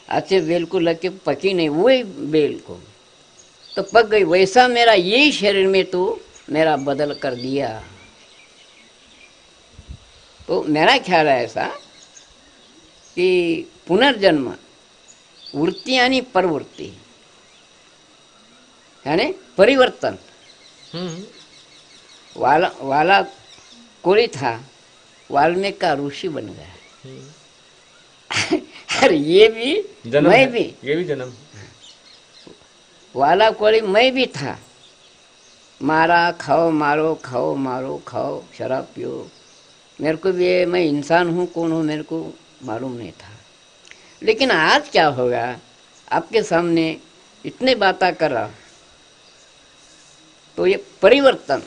अच्छे बेल को लग के पकी नहीं, वही बेल को तो पक गई, वैसा मेरा यही शरीर में तो मेरा बदल कर दिया। तो मेरा ख्याल है ऐसा कि पुनर्जन्म वृत्ति यानी प्रवृत्ति, यानी परिवर्तन। वाला कोई था, वाल्मीकि का ऋषि बन गया। अरे ये भी
जन्म
मैं
है,
भी,
ये भी जन्म।
वाला कोई मैं भी था, मारा खाओ मारो, खाओ मारो खाओ, शराब पियो, मेरे को भी मैं इंसान हूँ, कौन हूँ मेरे को मालूम नहीं था। लेकिन आज क्या होगा, आपके सामने इतने बातें कर रहा, तो ये परिवर्तन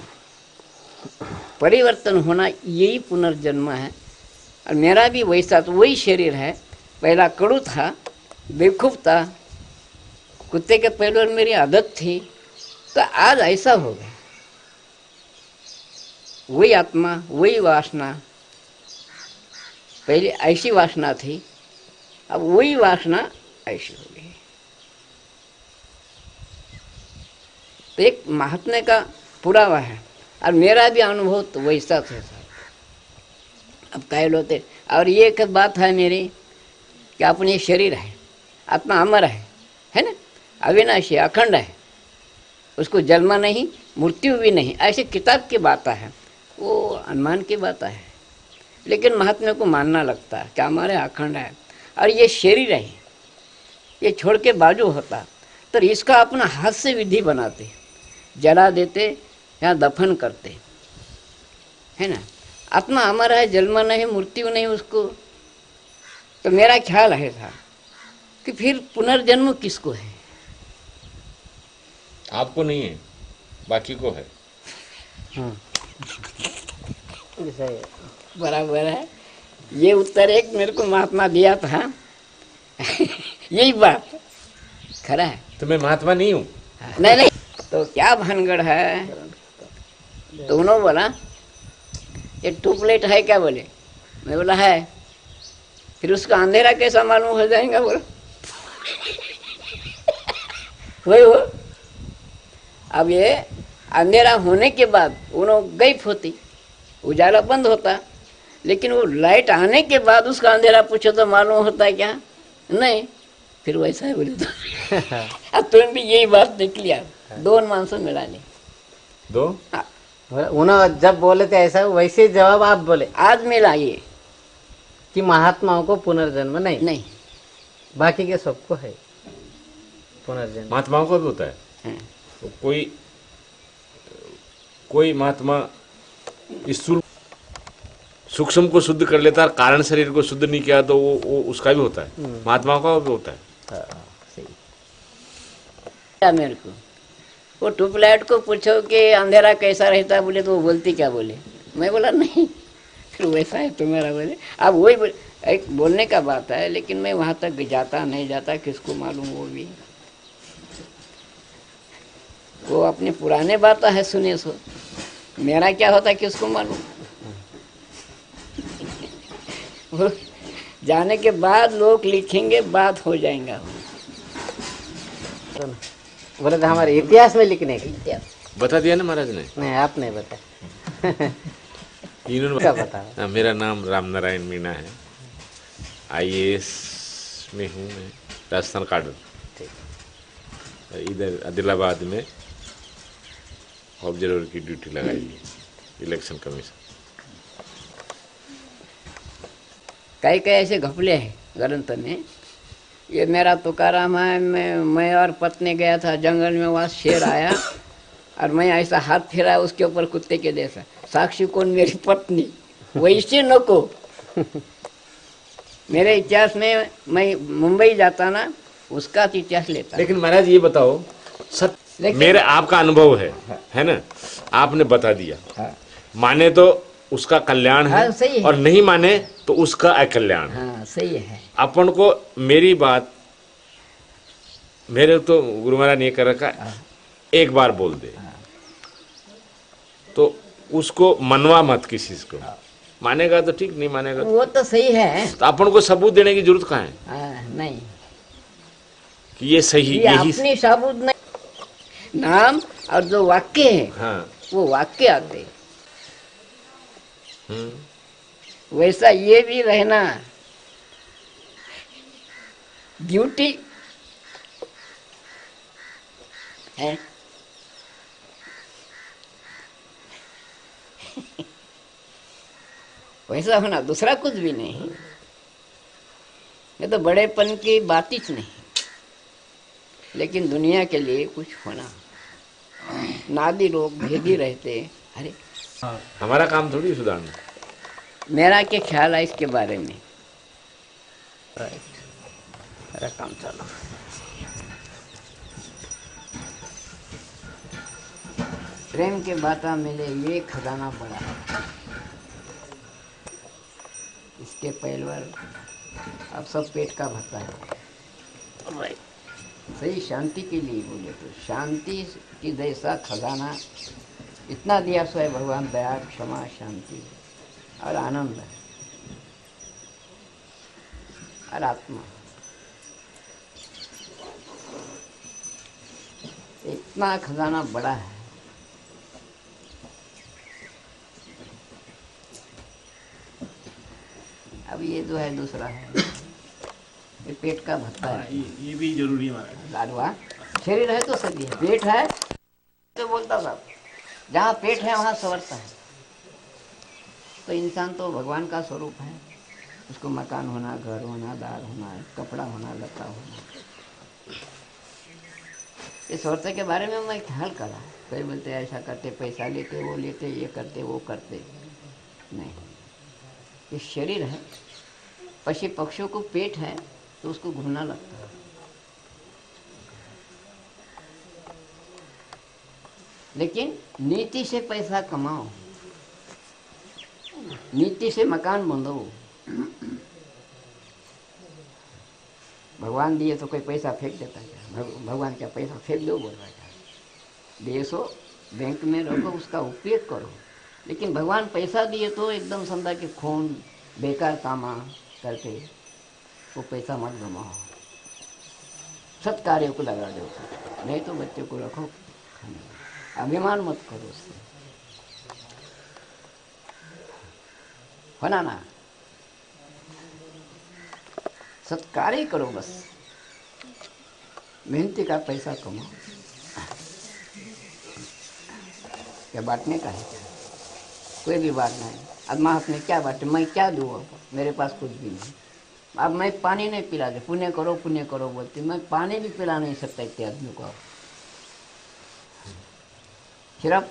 होना यही पुनर्जन्म है। और मेरा भी वैसा, तो वही शरीर है, पहला कड़ू था, बेवकूफ़ था, कुत्ते के पहले मेरी आदत थी, तो आज ऐसा हो गया। वही आत्मा, वही वासना, पहले ऐसी वासना थी, अब वही वासना ऐसी हो गई। तो एक महात्मा का पुरावा है, और मेरा भी अनुभव तो वैसा था सर। अब कह लो थे, और ये एक बात है मेरी कि अपने शरीर है, आत्मा अमर है ना, अविनाशी अखंड है, उसको जन्म नहीं मृत्यु भी नहीं, ऐसे किताब की बात है, वो अनुमान की बात है। लेकिन महात्मा को मानना लगता है कि हमारे अखंड है, और ये शरीर है, ये छोड़ के बाजू होता, तो इसका अपना हाथ से विधि बनाते, जला देते या दफन करते, है ना। आत्मा अमर है, जन्म नहीं मृत्यु नहीं उसको। तो मेरा ख्याल है था कि फिर पुनर्जन्म किसको है?
आपको नहीं है, बाकी को है।
ऐसा ही है।
बराबर है। ये उत्तर एक मेरे को महात्मा दिया था। यही बात खरा है।
तो मैं महात्मा नहीं हूँ।
नहीं नहीं, तो क्या भानगढ़ है तो उन्होंने बोला ये ट्यूबलाइट है क्या? बोले मैं बोला है। फिर उसका अंधेरा कैसा मालूम हो जाएगा? बोला वही हो। अब ये अंधेरा होने के बाद उन्होंने गायब होती, उजाला बंद होता, लेकिन वो लाइट आने के बाद उसका अंधेरा पूछो तो मालूम होता है क्या? नहीं। फिर वैसा है बोले तो अब तुम भी यही बात निकली। आप दो मानसों मिला ले
दो
उन्होंने जब बोले थे ऐसा वैसे जवाब आप बोले
आज मिला ये
कि महात्माओं को पुनर्जन्म नहीं,
नहीं।
बाकी के सबको है पुनर्जन्म।
महात्माओं को भी होता है।
हाँ।
तो कोई महात्मा स्थूल सूक्ष्म को शुद्ध कर लेता है, कारण शरीर को शुद्ध नहीं किया तो वो उसका भी होता है, महात्माओं का भी होता है।
सही।
क्या मेरे को वो ट्यूबलाइट को पूछो कि अंधेरा कैसा रहता है? बोले तो वो बोलती क्या? बोले मैं बोला नहीं। फिर वैसा है तुम्हारा? बोले अब वही एक बोलने का बात है, लेकिन मैं वहाँ तक जाता नहीं जाता किसको मालूम? वो भी वो अपनी पुराने बात है सुने सो, मेरा क्या होता है किसको मालूम? वो जाने के बाद लोग लिखेंगे, बात हो जाएगा।
बोले तो हमारे इतिहास में लिखने का
इतिहास
बता दिया ना महाराज ने।
नहीं, आप नहीं बता
इन्होंने
क्या बता?
हाँ, मेरा नाम राम नारायण मीणा है, IAS में हूँ मैं, राजस्थान काडर। इधर आदिलाबाद में ऑब्जर्वर की ड्यूटी लगाई है, इलेक्शन कमीशन।
कई कई ऐसे घपले हैं ग्रंथ में। ये मेरा तुकाराम है, मैं और पत्नी गया था जंगल में, वहाँ शेर आया और मैं ऐसा हाथ फेरा उसके ऊपर कुत्ते के जैसा। साक्षी कौन? मेरी पत्नी। वैसे न को मेरे इतिहास में मैं मुंबई जाता ना, उसका इतिहास लेता।
लेकिन महाराज ये बताओ, मेरे आपका अनुभव है ना, आपने बता दिया।
हाँ।
माने तो उसका कल्याण है,
हाँ, सही है।
और नहीं माने तो उसका अकल्याण है।
हाँ सही है।
अपन को मेरी बात, मेरे तो गुरु महाराज ने ये कर रखा, एक बार बोल दे तो उसको मनवा मत किसी को। मानेगा तो ठीक, नहीं मानेगा
वो तो सही है।
तो अपन को सबूत देने की जरूरत कहाँ है
नहीं,
कि ये सही,
ये
यही
अपनी सबूत नहीं, नाम और जो वाक्य है
हाँ।
वो वाक्य आते। वैसा ये भी रहना ड्यूटी है। वैसा होना, दूसरा कुछ भी नहीं। ये तो बड़ेपन की बात ही नहीं, लेकिन दुनिया के लिए कुछ होना। नादी लोग भेदी रहते। अरे
हमारा काम थोड़ी सुधारना।
मेरा क्या ख्याल है इसके बारे में? मेरा काम चलो। प्रेम के बाता मिले ये खजाना बड़ा है, इसके पहलवर अब सब पेट का भरता है। सही शांति के लिए बोले तो शांति की जैसा खजाना इतना दिया सो है भगवान, दया क्षमा शांति और आनंद और आत्मा, इतना खजाना बड़ा है। अब ये जो है दूसरा है, ये पेट का भत्ता है।
ये भी जरूरी है
लाडवा शरीर है तो सभी है, पेट है तो बोलता था जहाँ पेट है वहाँ संवरता है। तो इंसान तो भगवान का स्वरूप है, उसको मकान होना, घर होना, दार होना, कपड़ा होना, लता होना। इस औरतें के बारे में मैं ख्याल करा, कई बोलते ऐसा करते, पैसा लेते, वो लेते, ये करते, वो करते। नहीं, ये शरीर है। पशु पक्षियों को पेट है तो उसको घूमना लगता है, लेकिन नीति से पैसा कमाओ, नीति से मकान बंधो। भगवान दिए तो कोई पैसा फेंक देता है क्या? भगवान क्या पैसा फेंक दो बोल रहा है? देसो बैंक में रखो, उसका उपयोग करो। लेकिन भगवान पैसा दिए तो एकदम समझा कि खून बेकार कामा करके वो पैसा मत गमाओ, सत कार्यों को लगा दो। नहीं तो बच्चे को रखो, अभिमान मत करो उससे, होना ना, सत्कार्य करो बस, मेहनती का पैसा कमाओ, क्या बांटने का है क्या? कोई भी बांटना है। अब माँ अपने क्या बांटे, मैं क्या दूँ, अब मेरे पास कुछ भी नहीं। अब मैं पानी नहीं पिला दे, पुण्य करो बोलती, मैं पानी भी पिला नहीं सकता इतने आदमी को। सिर्फ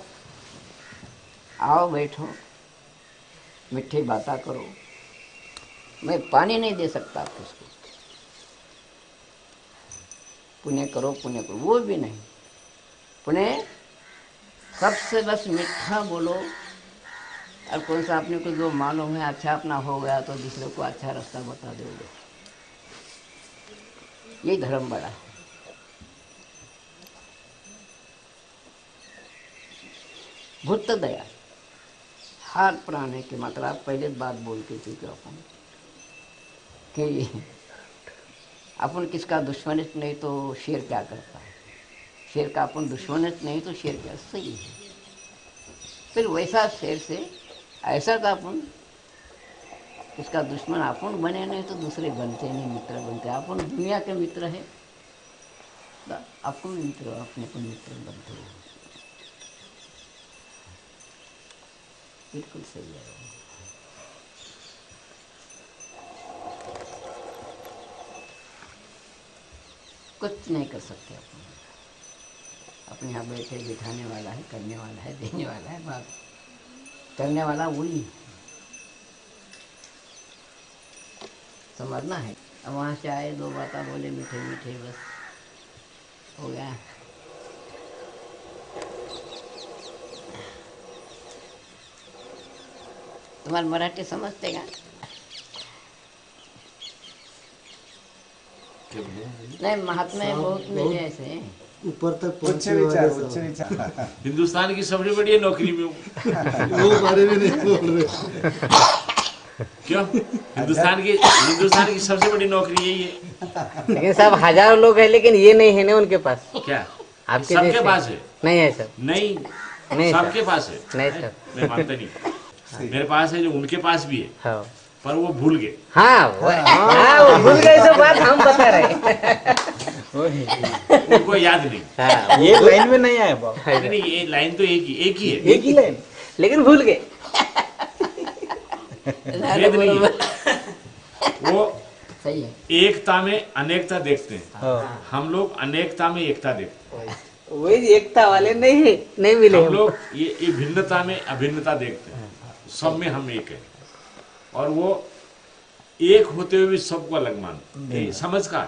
आओ बैठो, मीठी बातें करो, मैं पानी नहीं दे सकता आप उसको। पुण्य करो, वो भी नहीं। पुण्य सबसे बस मीठा बोलो, और कौन सा अपने को जो मालूम है अच्छा अपना हो गया तो दूसरे को अच्छा रास्ता बता दोगे, ये धर्म बड़ा है। भूत दया हर प्राणी के, मतलब पहले बात बोल के चुके अपन कि अपन किसका दुश्मन नहीं तो शेर क्या करता है, शेर का अपन दुश्मन नहीं तो शेर क्या, सही है। फिर वैसा शेर से ऐसा का अपन इसका दुश्मन अपन बने नहीं तो दूसरे बनते नहीं, मित्र बनते। अपन दुनिया के मित्र है, अपन मित्र अपने को मित्र बनते हैं। बिल्कुल सही है। कुछ नहीं कर सकते अपन, अपने यहाँ बैठे बिठाने वाला है, करने वाला है, देने वाला है, बात करने वाला वही समझना है। अब वहाँ से आए, दो बातें बोले मीठे मीठे, बस हो गया। तुम्हारे मराठी समझते क्या? नहीं, महात्मा बहुत मिले ऐसे
ऊपर तक
उच्च
पहुंचे
विचार,
वाले
उच्च
सब।
विचार।
हिंदुस्तान की सबसे बड़ी नौकरी में हूँ।
वो बारे में नहीं बोल रहे।
क्यों? हिंदुस्तान की सबसे बड़ी नौकरी यही है।
लेकिन सब हजारों लोग हैं, लेकिन ये नहीं है ना उनके पास।
क्या
आपके
सबके
जैसे
पास है?
नहीं है सर,
नहीं,
नहीं
सबके
सर,
पास है।
नहीं सर,
मैं मानता नहीं। मेरे पास है, जो उनके पास भी है,
हाँ
पर वो भूल गए।
हाँ वो भूल गए, सब बात हम बता रहे।
उनको याद नहीं।
हाँ,
ये लाइन में नहीं आया बाबा।
नहीं, ये लाइन तो एक ही है।
एक ही लाइन।
लेकिन भूल गए।
भेद नहीं है। वो
सही है।
एकता में अनेकता देखते हैं,
हाँ।
हम लोग अनेकता में एकता देखते हैं।
वही एकता वाले नहीं मिले
हम
हम।
लोग ये भिन्नता में अभिन्नता देखते हैं, सब में हम एक है। और वो एक होते हुए भी सबको अलग मानते हैं। समझ का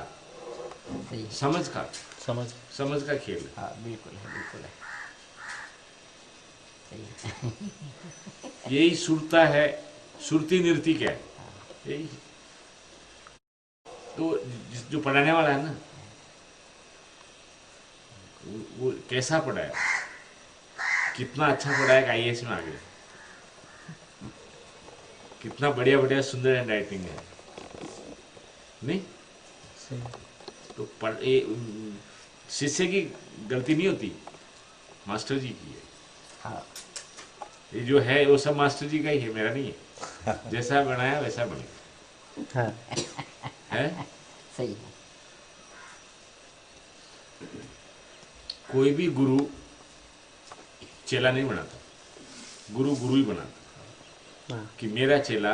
सही है।
समझ का खेल है।
हाँ बिल्कुल है, बिल्कुल है, सही है।
यही सुरता है, सुरती नृत्य क्या है, यही। तो जो पढ़ाने वाला है ना, वो कैसा पढ़ाया, कितना अच्छा पढ़ाया कि IAS में आ गए, कितना बढ़िया बढ़िया सुंदर हैंड राइटिंग है, नहीं? तो शिष्य की गलती नहीं होती, मास्टर जी की है।
हाँ
ये जो है वो सब मास्टर जी का ही है, मेरा नहीं है। जैसा बनाया वैसा बनेगा।
हाँ।
है?
सही है।
कोई भी गुरु चेला नहीं बनाता, गुरु ही बनाता।
हाँ।
कि मेरा चेला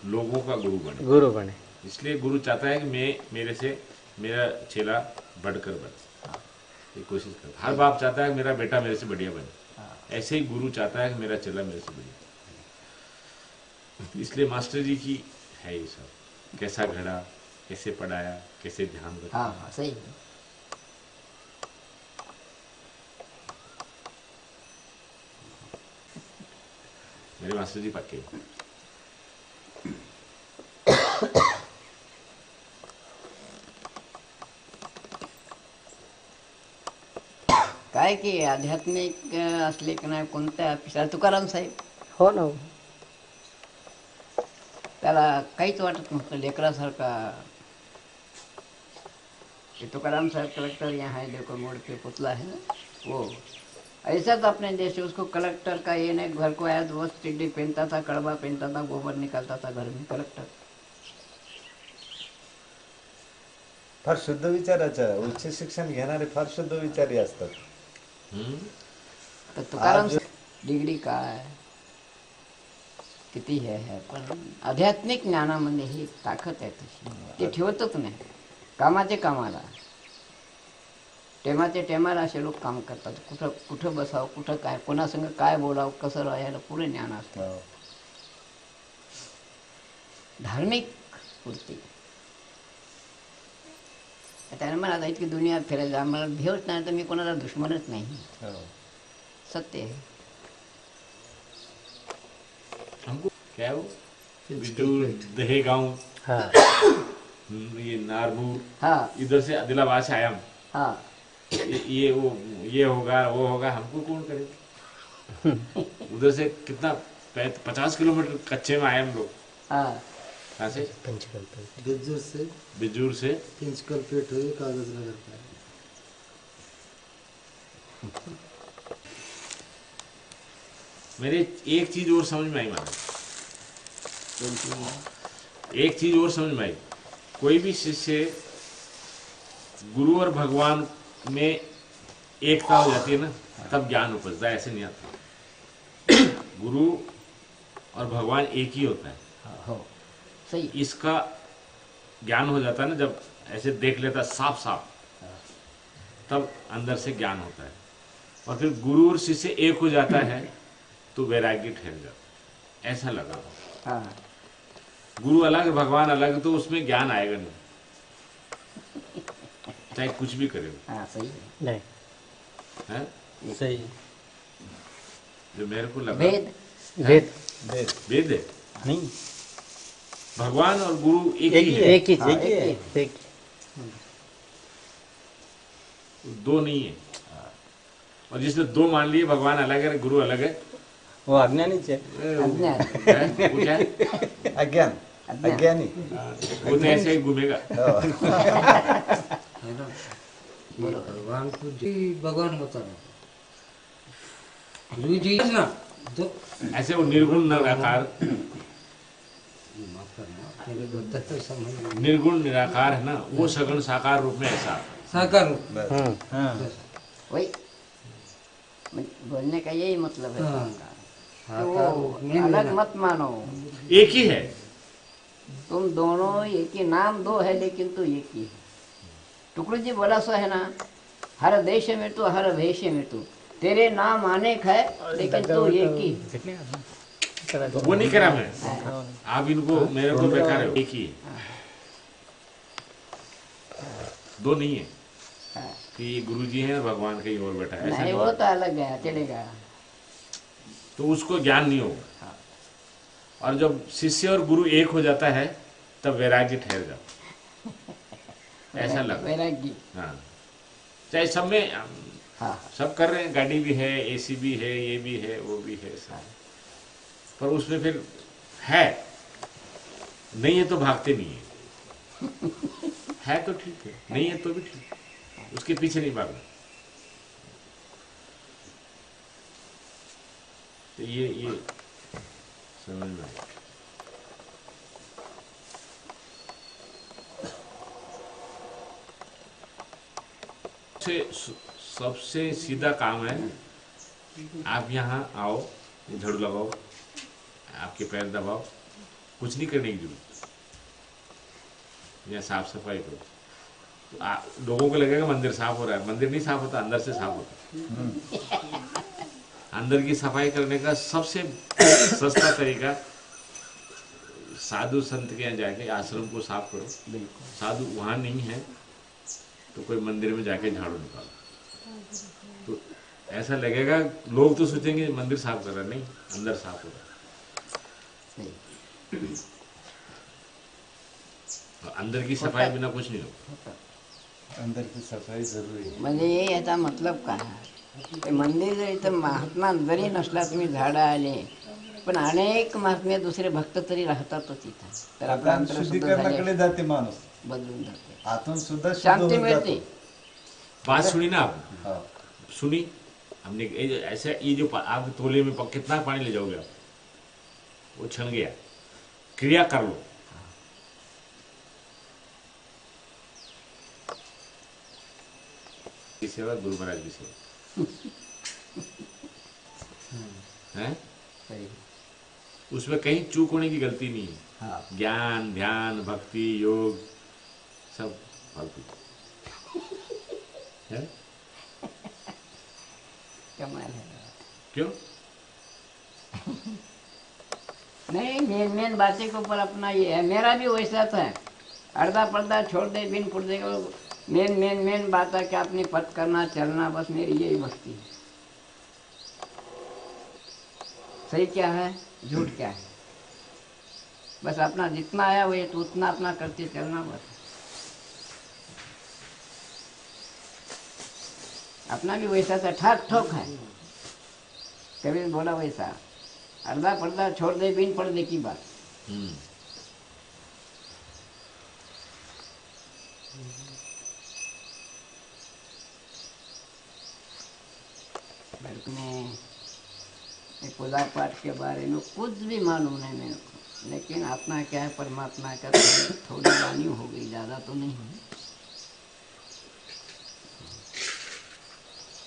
लोगों का गुरु बने।
गुरु बने।
इसलिए गुरु चाहता है कि मेरे से मेरा चेला बढ़कर बने, ये कोशिश करता। हर बाप चाहता है कि मेरा बेटा मेरे से बढ़िया बने, ऐसे ही गुरु चाहता है कि मेरा चेला मेरे से बढ़िया। इसलिए मास्टर जी की है ये सब, कैसा घड़ा, कैसे पढ़ाया, कैसे ध्यान रखा।
हाँ सही है।
मेरे मास्टर जी पक्के।
काय काय की आध्यात्मिक असले की नाही कोणत्या पिसा तुकाराम साहेब
हो ना.
त्याला काहीच वाटत नव्हतं लेकरासारखा. ये तुकाराम साहब कलेक्टर यहाँ है, देखो मोड़ पे पुतला है ना वो, ऐसा तो अपने देश में उसको कलेक्टर का ये नहीं, घर को आया तो बस टिड्डी पहनता था, कड़वा पहनता था, गोबर निकालता था घर में कलेक्टर.
फार शुद्ध विचाराचं उच्च शिक्षण घेणारे फार शुद्ध विचारी असतात.
तर तुकाराम डिग्री काय किती आहे पण आध्यात्मिक ज्ञानामध्ये ही ताकद आहे तशी, ते ठेवतच नाही. कामाचे कामाला, टेमाचे टेमाला असे लोक काम करतात. कुठं कुठं बसावं, कुठं काय, कोणासंग काय बोलावं, कसं राहायला पुरे ज्ञान असतं. धार्मिक वृत्ती. त्याने मला आता इतकी दुनिया फिरायला मला भेवच नाही, तर मी कोणाला दुश्मनच नाही. सत्य है.
हमको क्या है वो बिजूर दहेगांव,
हाँ.
ये नारनूर,
हाँ
इधर से आदिलाबाद से आया हम.
हाँ
ये होगा वो होगा, हमको कौन करेगा. उधर से कितना 50 किलोमीटर कच्चे में आए हम लोग.
हाँ
कहाँ से? बिजूर से
पिंचकल पेट हुई कागज नगर का.
मेरे एक चीज और समझ में आई माना, एक चीज और समझ में आई. कोई भी शिष्य गुरु और भगवान में एकता हो जाती है ना, तब ज्ञान उपजता है. ऐसे नहीं आता. गुरु और भगवान एक ही होता है.
हो सही.
इसका ज्ञान हो जाता है ना जब ऐसे देख लेता साफ साफ, तब अंदर से ज्ञान होता है. और फिर गुरु और शिष्य एक हो जाता है तो वैराग्य ठहर जाता. ऐसा लगा.
हाँ
गुरु अलग भगवान अलग, तो उसमें ज्ञान आएगा नहीं, चाहे कुछ भी करे.
हाँ सही
नहीं.
है
सही.
जो मेरे को लगा
भेद.
वेद
वेद है.
नहीं,
भगवान और गुरु एक ही है,
एक ही.
हाँ, एक ही.
दो नहीं है. और जिसने दो मान लिए, भगवान अलग है गुरु अलग है,
वो अज्ञानीच है.
अज्ञान.
है? वो क्या है?
अज्ञान अज्ञानी.
वो तो ऐसे ही घूमेगा.
भगवान को भगवान होता ना गुरु जी ना तो
ऐसे वो निर्गुण निराकार,
मेरे बता तो समझ
निर्गुण निराकार है ना, वो सगुण साकार रूप में ऐसा.
साकार
वही बोलने का यही मतलब है.
हाँ.
कि वो अलग मत मानो.
एक ही है.
तुम दोनों एक ही, नाम दो है लेकिन तो एक ही है. टुकड़ू जी बोला सो है ना, हर देश में तो हर भेष में तो, तेरे नाम अनेक है लेकिन तो एक ही है.
वो नहीं करा मैं. आप इनको मेरे को बेकार है. एक ही है, दो नहीं है कि ये गुरु जी हैं और भगवान कहीं और बैठा है. ऐसा
नहीं,
नहीं
वो
है.
तो अलग है, चलेगा.
तो उसको ज्ञान नहीं होगा. और जब शिष्य और गुरु एक हो जाता है तब वैराग्य ठहर जाता. ऐसा लगा.
वैरागी.
हाँ, चाहे सब में
हाँ
सब कर रहे हैं, गाड़ी भी है, एसी भी है, ये भी है, वो भी है, सब. पर उसमें फिर है नहीं है तो भागते नहीं है. है तो ठीक है, नहीं है तो भी ठीक है, उसके पीछे नहीं भागना. तो ये समझ में आया. सबसे सीधा काम है, आप यहाँ आओ, झाड़ू लगाओ, आपके पैर दबाओ, कुछ नहीं करने की जरूरत. या साफ सफाई करो. तो लोगों को लगेगा मंदिर साफ हो रहा है. मंदिर नहीं साफ होता, अंदर से साफ होता. अंदर की सफाई करने का सबसे सस्ता तरीका, साधु संत के यहाँ जाके आश्रम को साफ करो. साधु वहाँ नहीं है तो कोई मंदिर में जाके झाड़ू निकालो. तो ऐसा लगेगा, लोग तो सोचेंगे मंदिर साफ कर रहा है, नहीं, अंदर साफ हो रहा है. तो अंदर की सफाई बिना कुछ नहीं होगा.
अंदर की सफाई जरूरी है.
म्हणजे याचा मतलब काय, ते मंदिर इथं महात्मा जरी नसला तुम्ही झाडं आले पण अनेक महात्मे दुसरे भक्त तरी राहतातच इथं तर आपलं
प्रधान
अंतर शुद्ध
शुद्धीकरणाकडे
झाले
जाते माणूस
बदलून जाते
आतून सुद्धा शुद्ध
शांति
होत
मिळते
जातो.
बात सुनी ना आपने?
हाँ.
सुनी हमने ऐसा ये जो आप तोले में कितना पानी ले जाओगे आप? वो छन गया, क्रिया कर लो. की सेवा गुरु महाराज की सेवा है,
सही
उसमें कहीं चूक होने की गलती नहीं है.
हाँ
ज्ञान ध्यान भक्ति योग सब फालतू है.
कमाल है
क्यों?
नहीं मेन बातें के ऊपर अपना ये है मेरा भी वैसा था अर्धा पर्दा छोड़ दे बिन पुर्दे को मेन बात है कि अपनी पथ करना चलना बस मेरी यही भक्ति है सही क्या है झूठ क्या है बस अपना जितना आया वो तो उतना अपना करते चलना बस अपना भी वैसा था ठाक ठोक है कभी बोला वैसा अर्धा पर्दा छोड़ दे बिन पर्दे की बात में पूजा पाठ के बारे में कुछ भी मालूम नहीं मेरे को लेकिन आत्मा क्या है परमात्मा का थोड़ी वाणी हो गई ज़्यादा तो नहीं हुई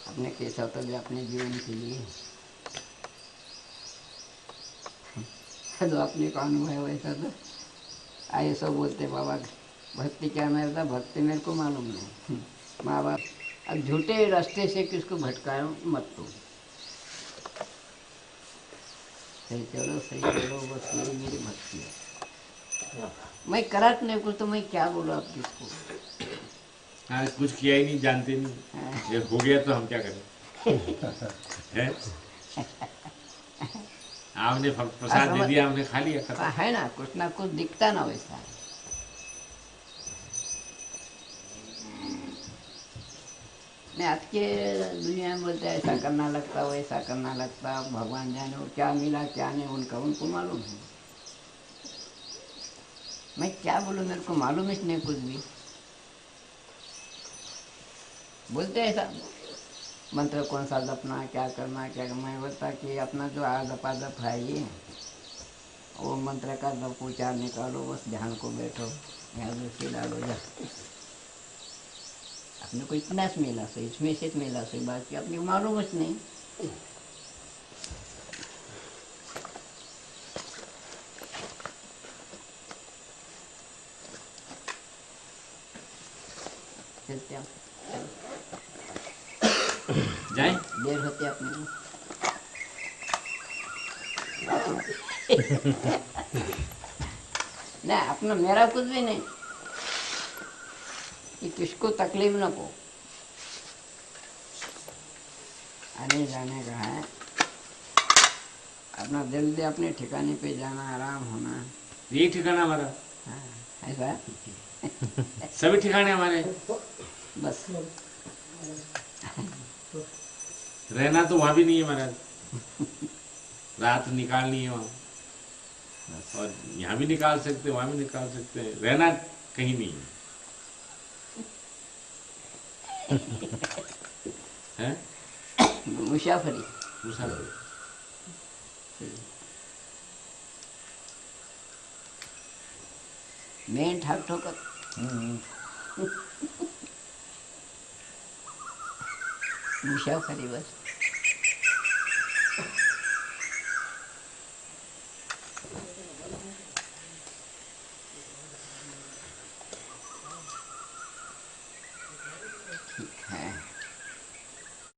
अपने कैसा तो भी अपने जीवन के लिए जो अपने को अनुभव है वैसा तो आए सब बोलते बाबा भक्ति क्या मेरा था भक्ति मेरे को मालूम नहीं माँ बाप अब झूठे रास्ते से किसको भटकाओ मत तो सही चलो बस यही मेरी भक्ति है मैं करात नहीं कुछ तो मैं क्या बोलूँ आप किसको
हाँ कुछ किया ही नहीं जानते नहीं ये हो गया तो हम क्या करें है आपने प्रसाद दे दिया हमने खा लिया खत्म
है ना कुछ दिखता ना वैसा नहीं आज के दुनिया में बोलते ऐसा करना लगता वैसा करना लगता भगवान जाने वो क्या मिला क्या नहीं उनको मालूम है मैं क्या बोलूँ मेरे को मालूम ही नहीं कुछ भी बोलते ऐसा मंत्र कौन सा जपना क्या करना मैं बोलता कि अपना जो जप है ये वो मंत्र का जप उच्चार निकालो बस ध्यान को बैठो यहाँ दृष्टि डालो जा अपने को इतना से मिला सही इसमें से मिला सही बाकी अपने को मालूम ही नहीं चलते हैं
जाए
देर होती है अपने को नहीं अपना मेरा कुछ भी नहीं कि किसको तकलीफ न को आने जाने का है अपना जल्दी अपने ठिकाने पे जाना आराम होना
यही ठिकाना हमारा
हाँ ऐसा
सभी ठिकाने हमारे
बस
रहना तो वहां भी नहीं है महाराज रात निकालनी है वहां और यहाँ भी निकाल सकते वहां भी निकाल सकते हैं रहना कहीं नहीं है हैं?
मुसाफरी
मुसाफिर
मेन ठाक ठोकर मुसाफरी बस